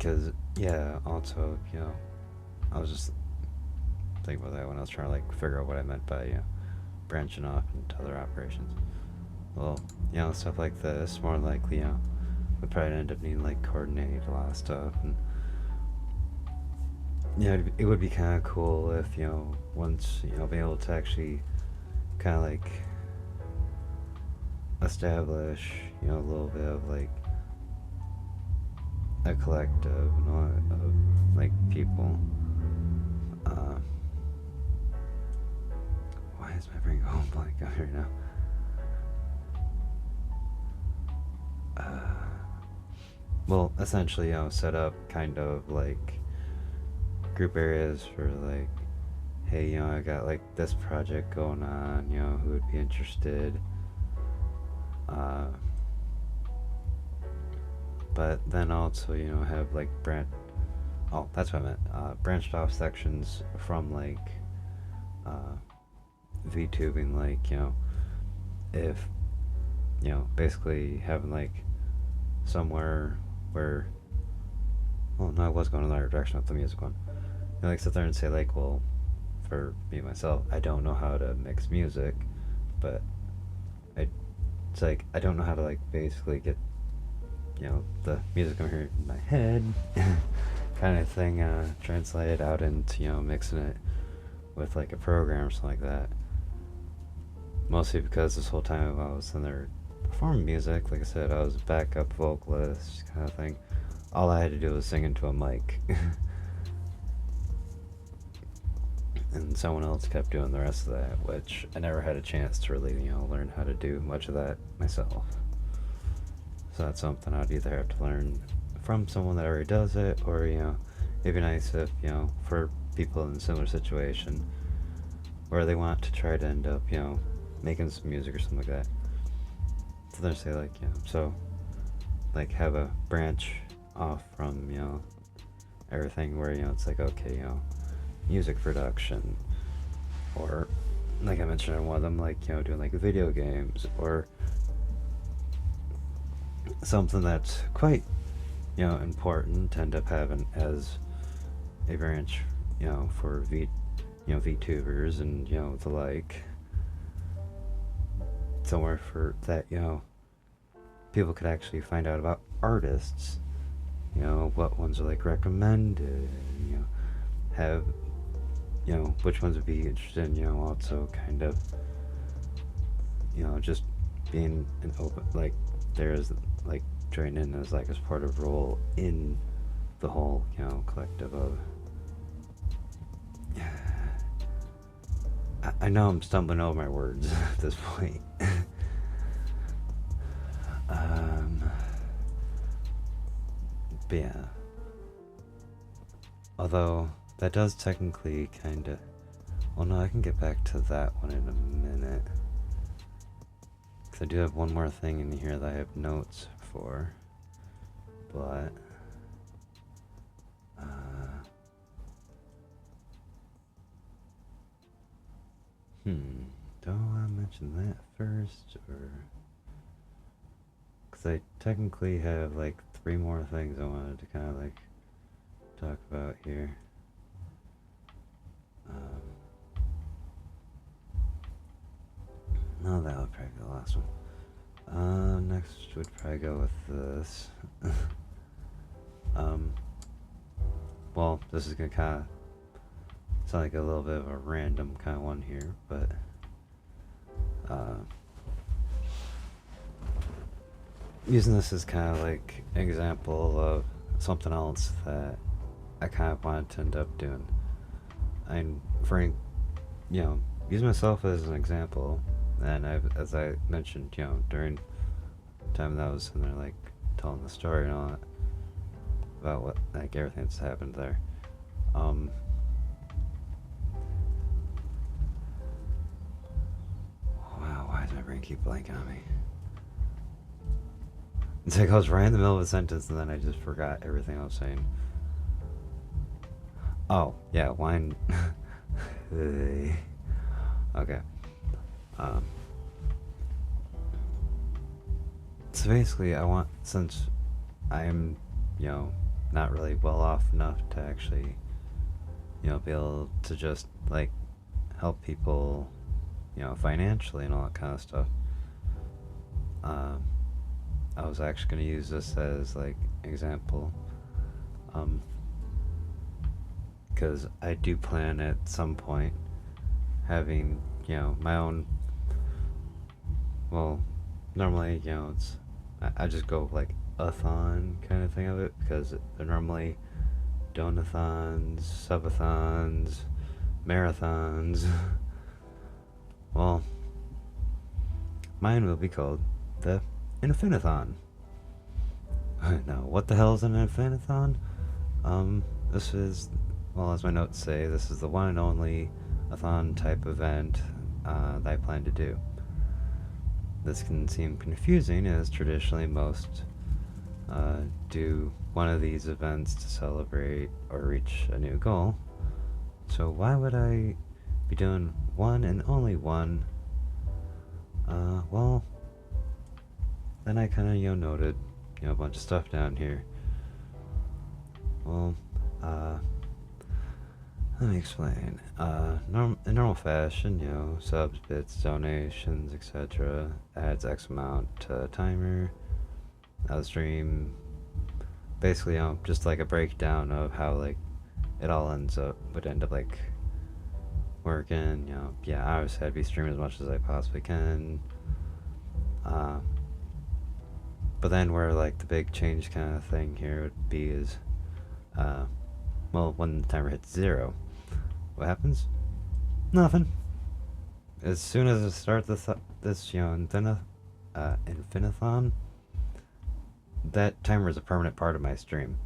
cause yeah, also I was just thinking about that when I was trying to like figure out what I meant by branching off into other operations. Well, stuff like this more likely would probably end up needing like coordinate a lot of stuff, and it would be kind of cool if once be able to actually kind of like establish a little bit of like a collective of like people. Why is my brain going blank out here now? Well, essentially, set up kind of like group areas for like, hey, I got like this project going on, who would be interested. But then also, have like that's what I meant. Branched off sections from like VTubing, like, if, basically having like somewhere where, well, no, I was going in the other direction with the music one. Like sit there and say like, well, for me myself, I don't know how to mix music, but it's like I don't know how to like basically get the music I'm hearing in my head kind of thing translated out into mixing it with like a program or something like that. Mostly because this whole time I was in there performing music, like I said, I was a backup vocalist kind of thing. All I had to do was sing into a mic. And someone else kept doing the rest of that, which I never had a chance to really, learn how to do much of that myself. So that's something I'd either have to learn from someone that already does it, or, it'd be nice if, for people in a similar situation where they want to try to end up, making some music or something like that. So they say like, so like have a branch off from, everything where, it's like, okay, music production, or like I mentioned in one of them, like doing like video games, or something that's quite important to end up having as a branch for VTubers and the like, somewhere for that people could actually find out about artists, what ones are like recommended, have which ones would be interested in, also kind of, just being an open, like, there's, like, joining in as, like, as part of role in the whole, collective of, I know I'm stumbling over my words at this point. But yeah. Although, that does technically kind of... Well, no, I can get back to that one in a minute. Because I do have one more thing in here that I have notes for. But... do I mention that first, or... Because I technically have, like, 3 more things I wanted to kind of, like, talk about here. No, that would probably be the last one. Next would probably go with this. Well, this is gonna kind of sound like a little bit of a random kind of one here, but using this as kind of like an example of something else that I kind of wanted to end up doing. I'm using myself as an example, and as I mentioned, during the time that I was in there, like, telling the story and all that, about what, like, everything that's happened there. Wow, why does my brain keep blanking on me? It's like I was right in the middle of a sentence and then I just forgot everything I was saying. Oh, yeah, wine. Okay. So basically, since I'm, not really well off enough to actually, be able to just, like, help people, financially and all that kind of stuff, I was actually going to use this as, like, example, because I do plan at some point having, my own, well, normally, I just go, like, a-thon kind of thing of it, because they're normally donathons, subathons, marathons. Well, mine will be called the Infinithon. Now, what the hell is an Infinithon? This is, well, as my notes say, this is the one and only a-thon type event that I plan to do. This can seem confusing, as traditionally most do one of these events to celebrate or reach a new goal. So why would I be doing one and only one? Well, then I kind of, noted, a bunch of stuff down here. Well, let me explain. In normal fashion, subs, bits, donations, etc. adds X amount to a timer. The stream, basically, just like a breakdown of how, like, it all would end up, like, working. Yeah, obviously I'd be streaming as much as I possibly can. But then where, like, the big change kind of thing here would be is, well, when the timer hits 0, what happens? Nothing. As soon as I start this Infinithon, that timer is a permanent part of my stream.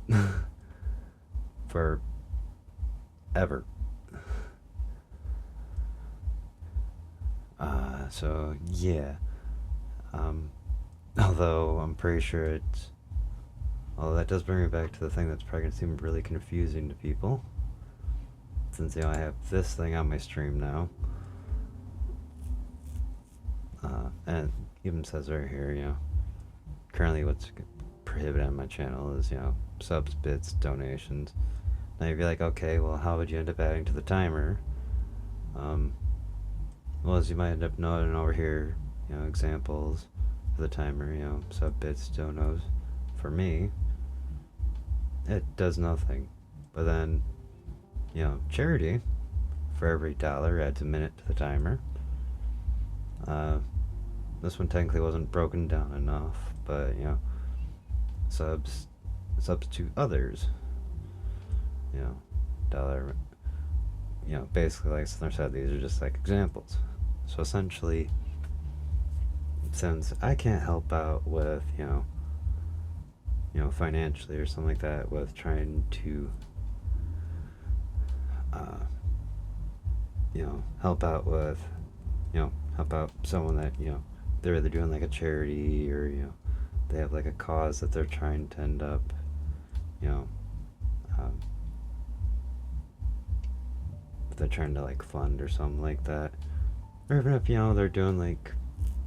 For ever. So, yeah. Although I'm pretty sure although that does bring me back to the thing that's probably going to seem really confusing to people. Since, I have this thing on my stream now. And it even says right here, currently what's prohibited on my channel is, subs, bits, donations. Now you'd be like, okay, well, how would you end up adding to the timer? Well, as you might end up noting over here, examples for the timer, sub, bits, donos. For me, it does nothing. But then, charity, for every $1 adds a minute to the timer. This one technically wasn't broken down enough, but, subs to others, $1, basically, like I said, these are just like examples. So essentially, since I can't help out with, financially or something like that, with trying to, help out with, help out someone that, they're either doing like a charity or, they have like a cause that they're trying to end up, they're trying to like fund or something like that. Or even if, they're doing like,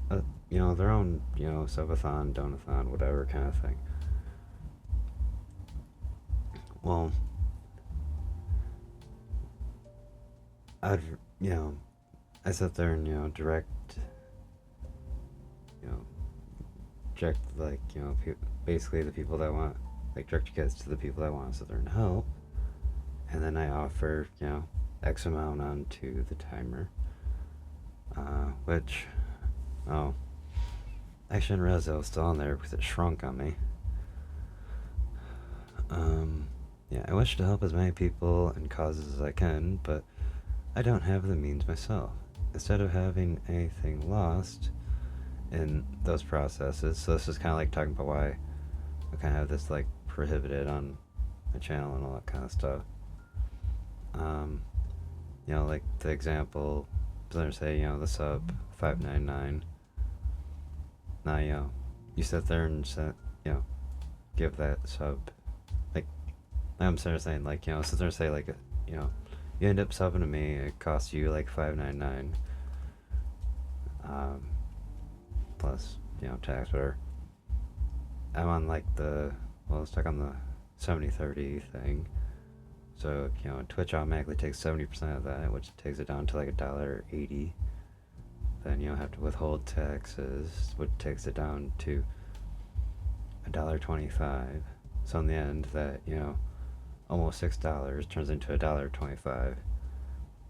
their own, subathon, donathon, whatever kind of thing. Well, I sit there and, direct, like, basically the people that want, like, direct you guys to the people that want to sit there and help. And then I offer, X amount onto the timer. Which, I shouldn't realize I was still on there because it shrunk on me. Yeah, I wish to help as many people and causes as I can, but I don't have the means myself. Instead of having anything lost in those processes, so this is kind of like talking about why I kind of have this, like, prohibited on my channel and all that kind of stuff. Like the example, let's say, the sub 599. Now, you sit there and give that sub, like, I'm sort of saying, like, sit there and say, like, you end up subbing to me, it costs you like $5.99, plus, tax, whatever. I'm on like it's like on the 70/30 thing. So, Twitch automatically takes 70% of that, which takes it down to like $1.80. Then you don't have to withhold taxes, which takes it down to $1.25. So in the end, that, almost $6 turns into $1.25.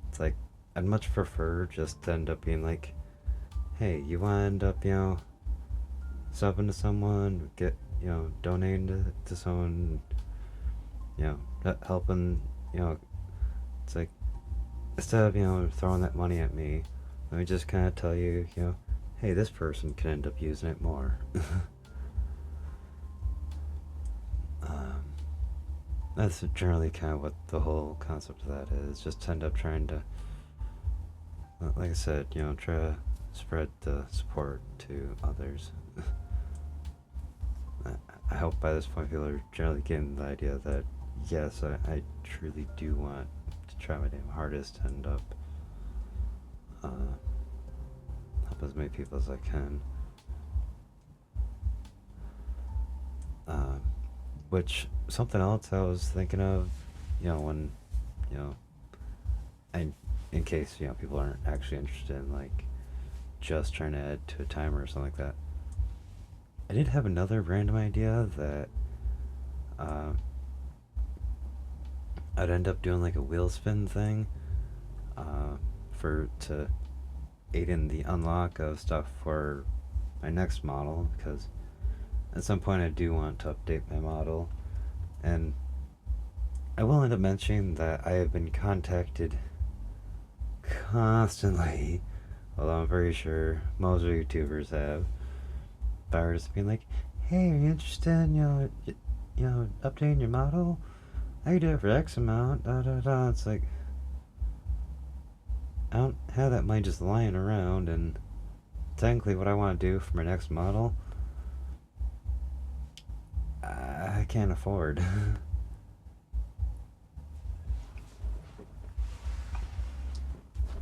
It's like, I'd much prefer just to end up being like, hey, you want to end up, subbing to someone, donating to someone, helping, it's like, instead of, throwing that money at me, let me just kind of tell you, hey, this person can end up using it more. That's generally kind of what the whole concept of that is. Just end up trying to, like I said, try to spread the support to others. I hope by this point people are generally getting the idea that, yes, I truly do want to try my damn hardest to end up help as many people as I can. Which, something else I was thinking of, when, in case, people aren't actually interested in, like, just trying to add to a timer or something like that. I did have another random idea that, I'd end up doing, like, a wheel spin thing, to aid in the unlock of stuff for my next model, because at some point I do want to update my model, and I will end up mentioning that I have been contacted constantly, although I'm very sure most YouTubers have, by just being like, hey, are you interested in, updating your model? I can do it for X amount, da da da. It's like, I don't have that money just lying around, and technically what I want to do for my next model, I can't afford.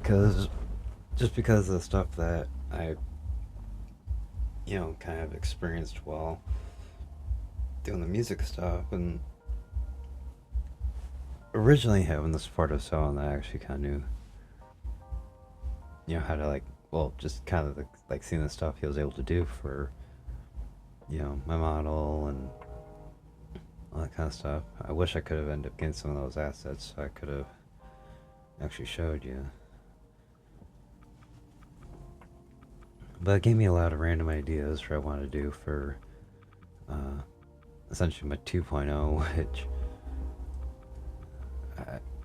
Because of the stuff that I, kind of experienced while doing the music stuff, and originally having the support of someone that I actually kind of knew, how to, like, just kind of like seeing the stuff he was able to do for, my model and all that kind of stuff. I wish I could have ended up getting some of those assets so I could have actually showed you. But it gave me a lot of random ideas for what I want to do for essentially my 2.0, which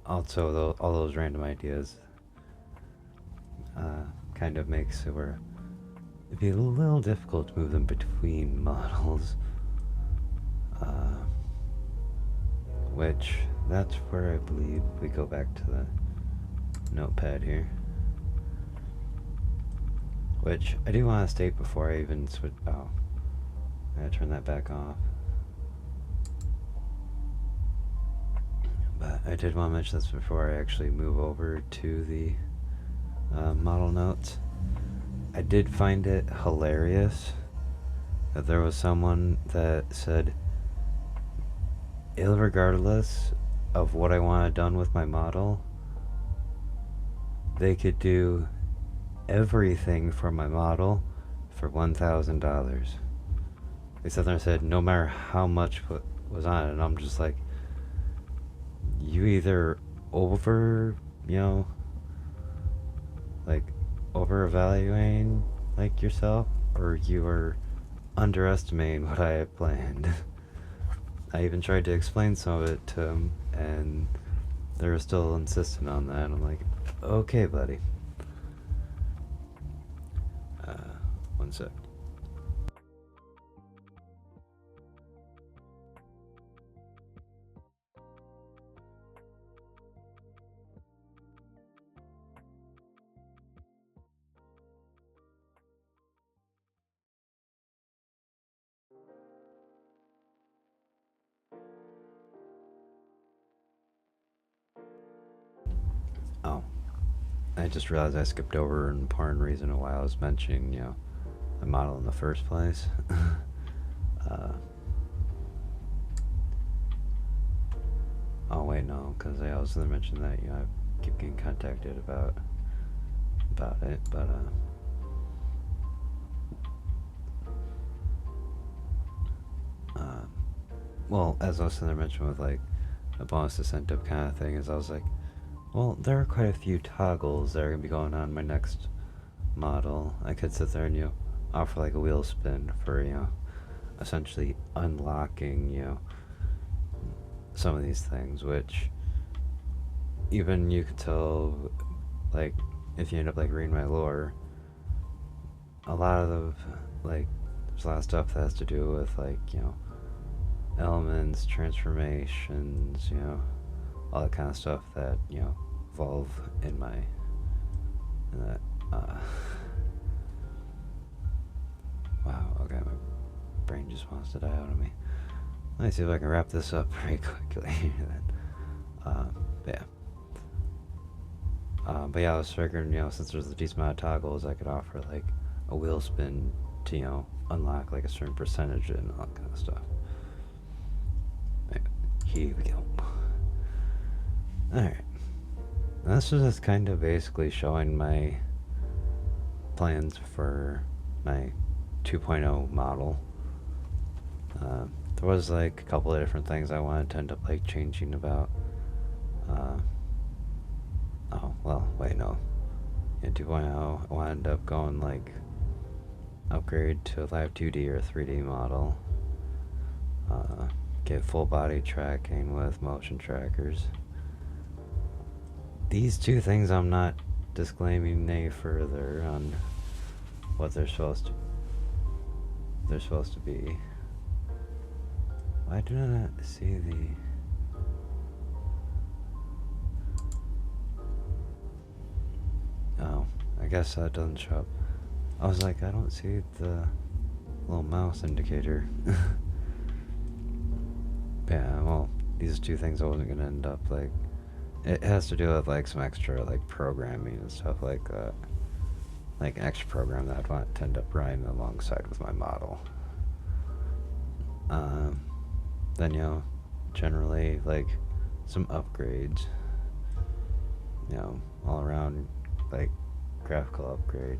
also all those random ideas kind of makes it where it'd be a little difficult to move them between models. Which, that's where I believe we go back to the notepad here. Which, I do want to state before I even switch. Oh, I gotta turn that back off. But I did want to mention this before I actually move over to the model notes. I did find it hilarious that there was someone that said, irregardless of what I wanted done with my model, they could do everything for my model for $1,000. They sat there and said no matter how much was on it, and I'm just like, you either over evaluating like yourself, or you are underestimating what I had planned. I even tried to explain some of it to them, and they were still insistent on that. I'm like, okay, buddy. One sec. Oh, I just realized I skipped over an important reason why I was mentioning, the model in the first place. Oh wait, no, because I also mentioned that I keep getting contacted about it, but well, as I was mentioned with like a bonus incentive kind of thing, is I was like, well, there are quite a few toggles that are gonna be going on in my next model. I could sit there and offer like a wheel spin for essentially unlocking some of these things, which even you could tell, like, if you end up like reading my lore, a lot of like there's a lot of stuff that has to do with like elements, transformations, all that kind of stuff that evolve in that. Wow. Okay, my brain just wants to die out of me. Let me see if I can wrap this up very quickly. Yeah. But yeah, I was figuring, since there's a decent amount of toggles, I could offer like a wheel spin to, unlock like a certain percentage and all that kind of stuff. Here we go. Alright. This is just kind of basically showing my plans for my 2.0 model. There was like a couple of different things I wanted to end up like changing about. Oh, well, wait, no. In 2.0, I wound up going like upgrade to a live 2D or 3D model. Get full body tracking with motion trackers. These two things I'm not disclaiming any further on what they're supposed to be. Why do I not see the... Oh, I guess that doesn't show up. I was like, I don't see the little mouse indicator. Yeah, well, these two things I wasn't gonna end up like... It has to do with like some extra like programming and stuff like that. Like an extra program that I'd want to end up running alongside with my model. Then generally like some upgrades. All around like graphical upgrade.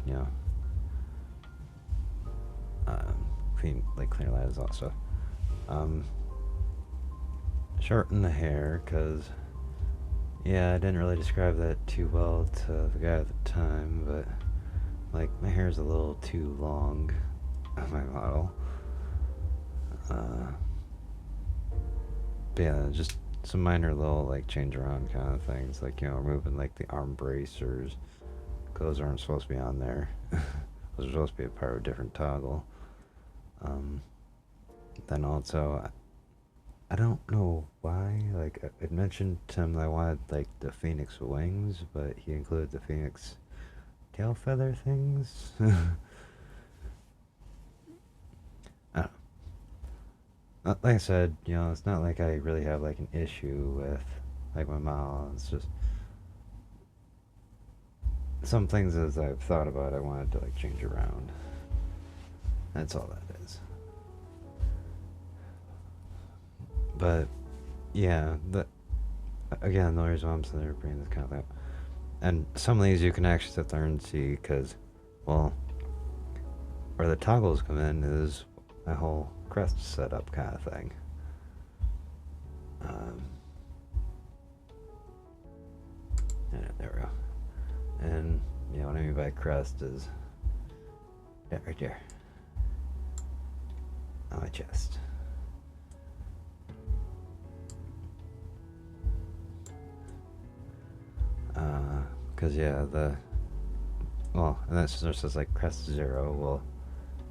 Clean lines, all that stuff. Shorten the hair, cause yeah, I didn't really describe that too well to the guy at the time, but like my hair is a little too long on my model. But yeah, just some minor little like change around kind of things, like removing like the arm bracers. Those aren't supposed to be on there. Those are supposed to be a part of a different toggle. Then also, I don't know why, like, it mentioned to him that I wanted, like, the Phoenix wings, but he included the Phoenix tail feather things. I don't know. Like I said, it's not like I really have, like, an issue with, like, my model. It's just some things as I've thought about, I wanted to, like, change around. That's all that is. But yeah, again, the reason why I'm sitting there bringing this kind of thing, and some of these you can actually sit there and see, because, well, where the toggles come in is my whole crest setup kind of thing. There we go. And what I mean by crest is that right there on my chest. Because and that's just says like crest 0. Well,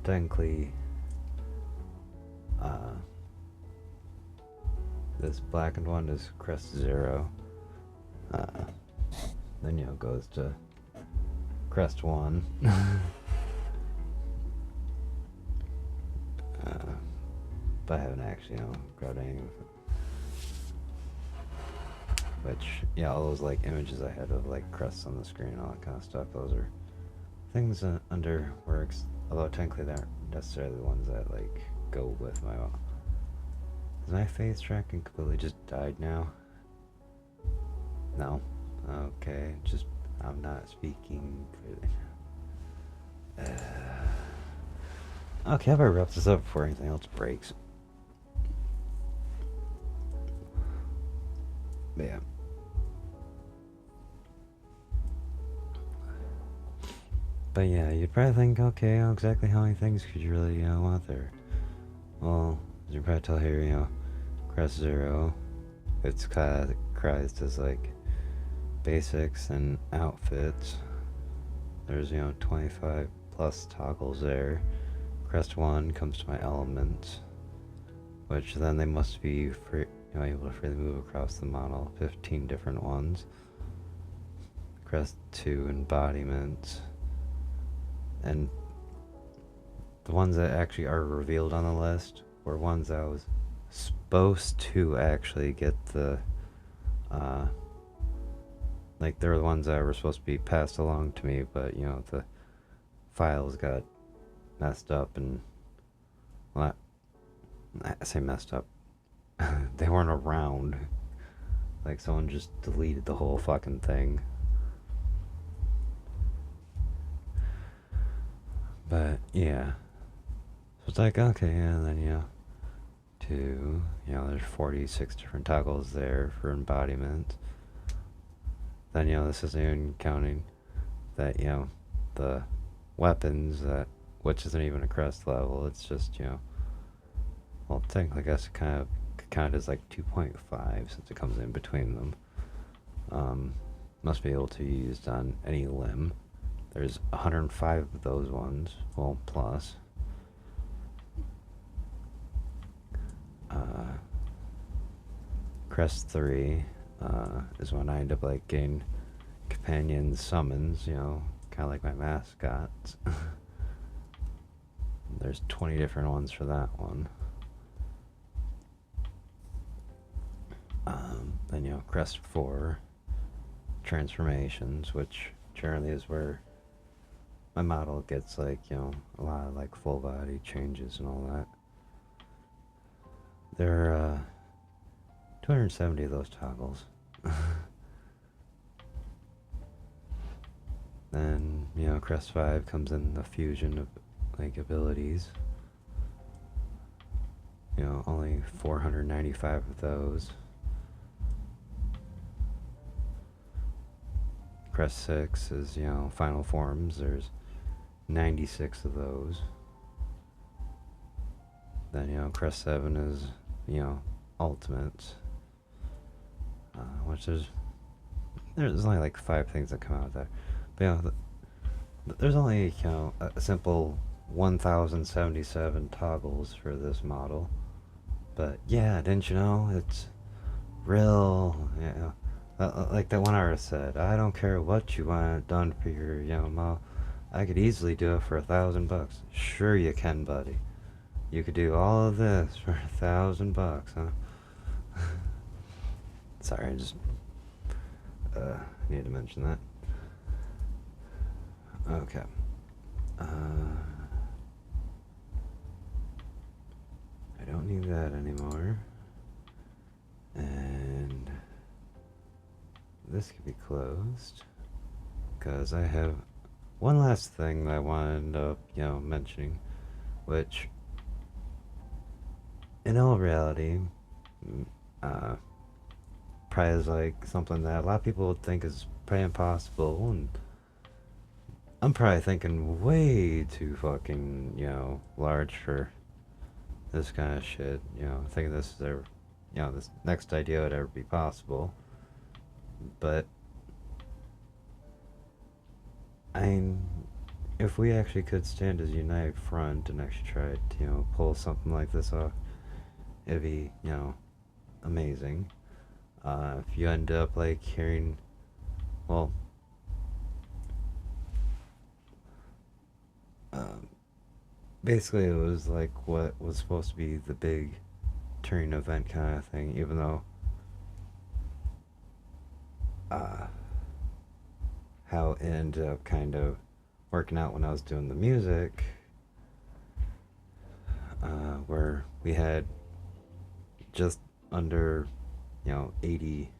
technically, this blackened one is crest 0. Then it goes to crest 1. But I haven't actually grabbed any. Which, all those like images I had of like crests on the screen and all that kind of stuff, those are things under works, although technically they aren't necessarily the ones that like go with my... Is my face tracking completely just died now? No? Okay, just... I'm not speaking clearly. Okay, I better wrap this up before anything else breaks. But yeah. But yeah, you'd probably think, okay, exactly how many things could you really, want there? Well, as you probably tell here, Crest 0, it's categorized as, like, basics and outfits. There's, 25 plus toggles there. Crest 1 comes to my elements, which then they must be free, able to freely move across the model. 15 different ones. Crest 2 embodiments. And the ones that actually are revealed on the list were ones I was supposed to actually get the, like, they were the ones that were supposed to be passed along to me, but, the files got messed up and, well, I say messed up. They weren't around. Like, someone just deleted the whole fucking thing. But, yeah. So it's like, okay, and then, there's 46 different toggles there for embodiment. Then, this isn't even counting that, the weapons, which isn't even a crest level, it's just, well, technically, I guess it kind of could count as like 2.5 since it comes in between them. Must be able to be used on any limb. There's 105 of those ones, well, plus. Crest 3 is when I end up like getting companion summons, kind of like my mascots. There's 20 different ones for that one. Then, Crest 4 transformations, which generally is where my model gets like, a lot of like full body changes and all that. There are 270 of those toggles. Then, Crest 5 comes in the fusion of like abilities. Only 495 of those. Crest 6 is, final forms. There's 96 of those. Then, Crest 7 is, ultimates. Which there's only like 5 things that come out of there. But, there's only, a simple 1,077 toggles for this model. But yeah, didn't you know? It's real, like that one artist said, I don't care what you want done for your, model. I could easily do it for $1,000. Sure you can, buddy. You could do all of this for $1,000, huh? Sorry, I just need to mention that. Okay. I don't need that anymore. And this could be closed. Because I have one last thing that I wanted to, mentioning. Which, in all reality, probably is like something that a lot of people would think is pretty impossible, and I'm probably thinking way too fucking, large for this kind of shit. Thinking this is ever, this next idea would ever be possible. But, I mean, if we actually could stand as a united front and actually try to, pull something like this off, it'd be, amazing. If you end up, like, hearing, well, basically it was like what was supposed to be the big turning event kind of thing, even though how it ended up kind of working out when I was doing the music, where we had just under 80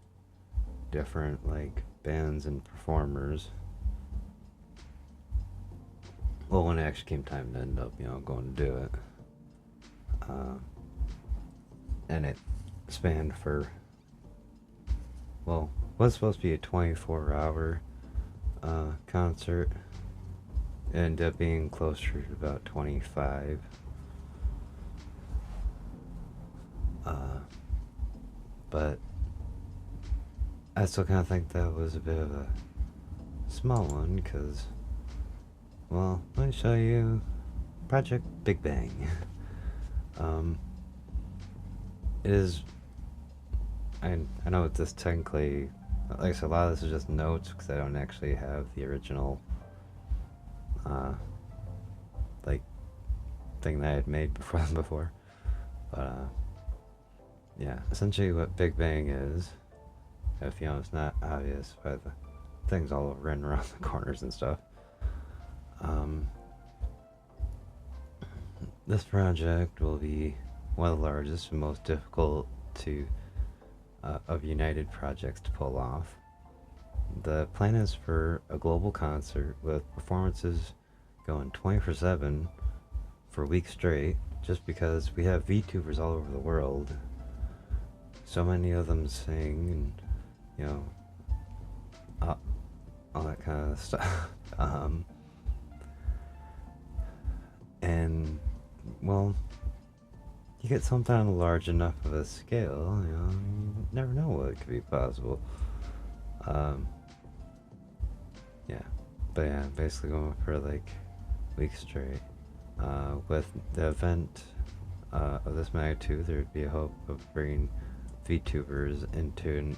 different like bands and performers. Well, when it actually came time to end up going to do it, and it spanned for, well, was supposed to be a 24-hour concert. It ended up being closer to about 25. But I still kind of think that was a bit of a small one, because, well, let me show you Project Big Bang. It is, I know this technically, like I said, a lot of this is just notes, because I don't actually have the original, like, thing that I had made before. But, yeah, essentially what Big Bang is, if it's not obvious by the things all written around the corners and stuff. This project will be one of the largest and most difficult of United projects to pull off. The plan is for a global concert with performances going 24/7 for weeks straight, just because we have VTubers all over the world. So many of them sing and, all that kind of stuff. And, well, you get something on a large enough of a scale, you never know what could be possible. Yeah, but yeah, basically going for like weeks straight. With the event of this magnitude, there would be a hope of bringing VTubers into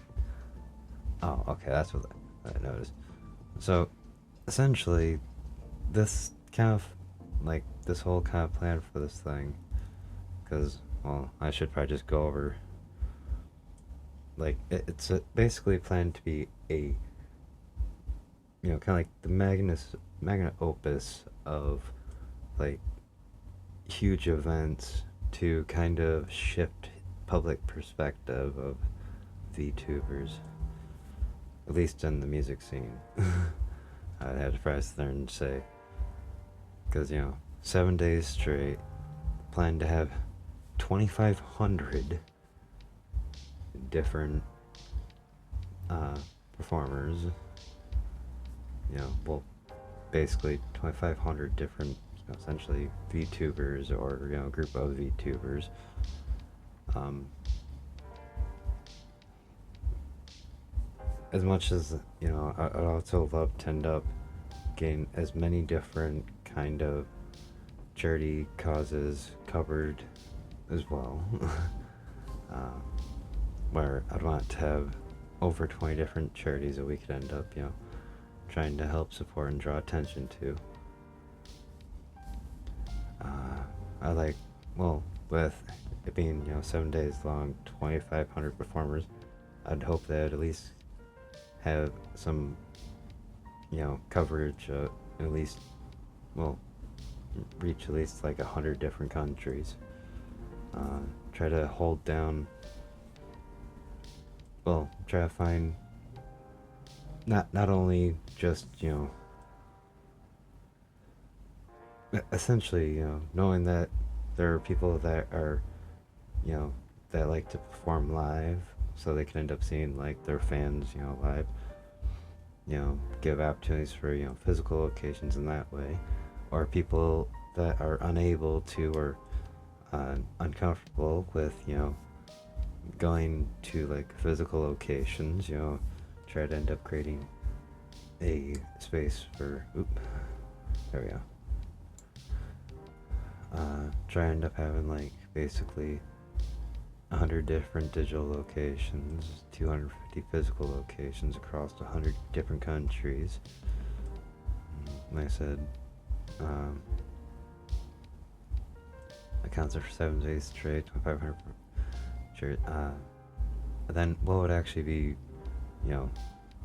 oh, okay, that's what I noticed. So, essentially, this kind of, like, this whole kind of plan for this thing, because, well, I should probably just go over, like, it's basically planned to be a, kind of like the magnum opus of, like, huge events to kind of shift public perspective of VTubers, at least in the music scene. I had to press there and say, because 7 days straight, plan to have 2,500 different performers. Well, basically 2,500 different, essentially VTubers, or a group of VTubers. As much as I'd also love to end up getting as many different kind of charity causes covered as well. Where I'd want to have over 20 different charities that we could end up, trying to help support and draw attention to. I like, well, with it being 7 days long, 2,500 performers, I'd hope that I'd at least have some coverage, at least, well, reach at least like 100 different countries. Try to hold down, well, try to find not only just essentially knowing that there are people that are that like to perform live, so they can end up seeing like their fans live, give opportunities for physical occasions in that way, or people that are unable to, or uncomfortable with going to like physical locations, try to end up creating a space for there we go. Try to end up having like basically 100 different digital locations, 250 physical locations across 100 different countries. Like I said, a concert for 7 days straight, 2,500 but then what would actually be, an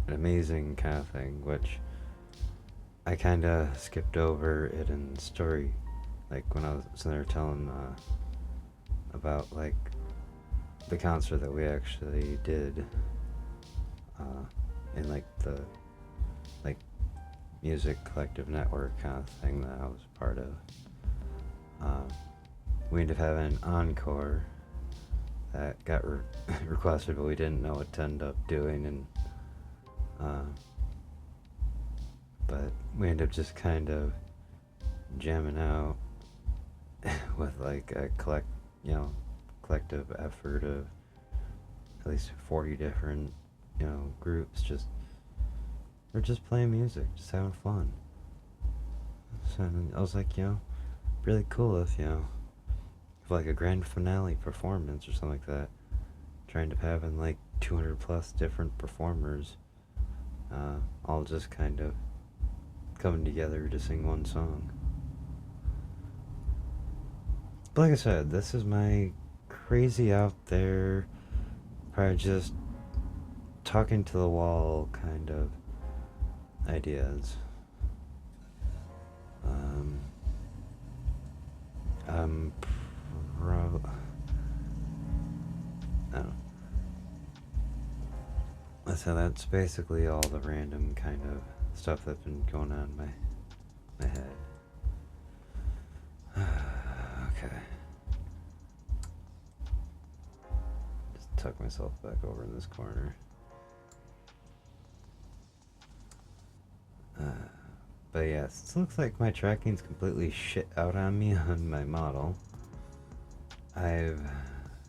amazing kind of thing, which I kind of skipped over it in story like when I was sitting there telling about like the concert that we actually did in like the like music collective network kind of thing that I was a part of. We ended up having an encore that got requested, but we didn't know what to end up doing, and but we ended up just kind of jamming out with like a collective effort of at least 40 different, groups. We're just playing music, just having fun. So I was like, really cool if, if like a grand finale performance or something like that, trying to have in like 200 plus different performers, all just kind of coming together to sing one song. But like I said, this is my crazy out there, probably just talking to the wall kind of ideas. I'm I don't know. So that's basically all the random kind of stuff that's been going on in my head. Okay. Just tuck myself back over in this corner. But yes, it looks like my tracking's completely shit out on me on my model. I've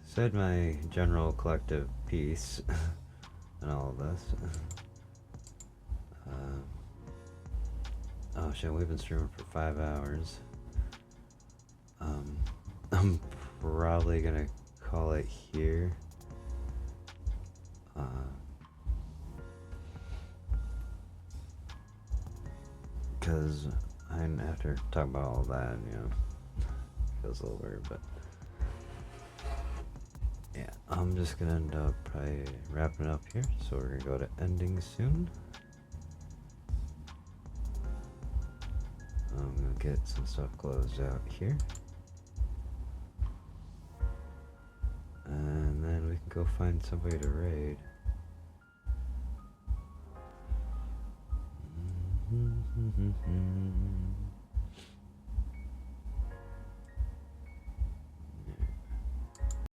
said my general collective piece and all of this. Oh shit, we've been streaming for 5 hours. I'm probably gonna call it here. Because after talking about all that, feels a little weird, but yeah, I'm just gonna end up probably wrapping it up here. So we're gonna go to ending soon. I'm gonna get some stuff closed out here, and then we can go find somebody to raid.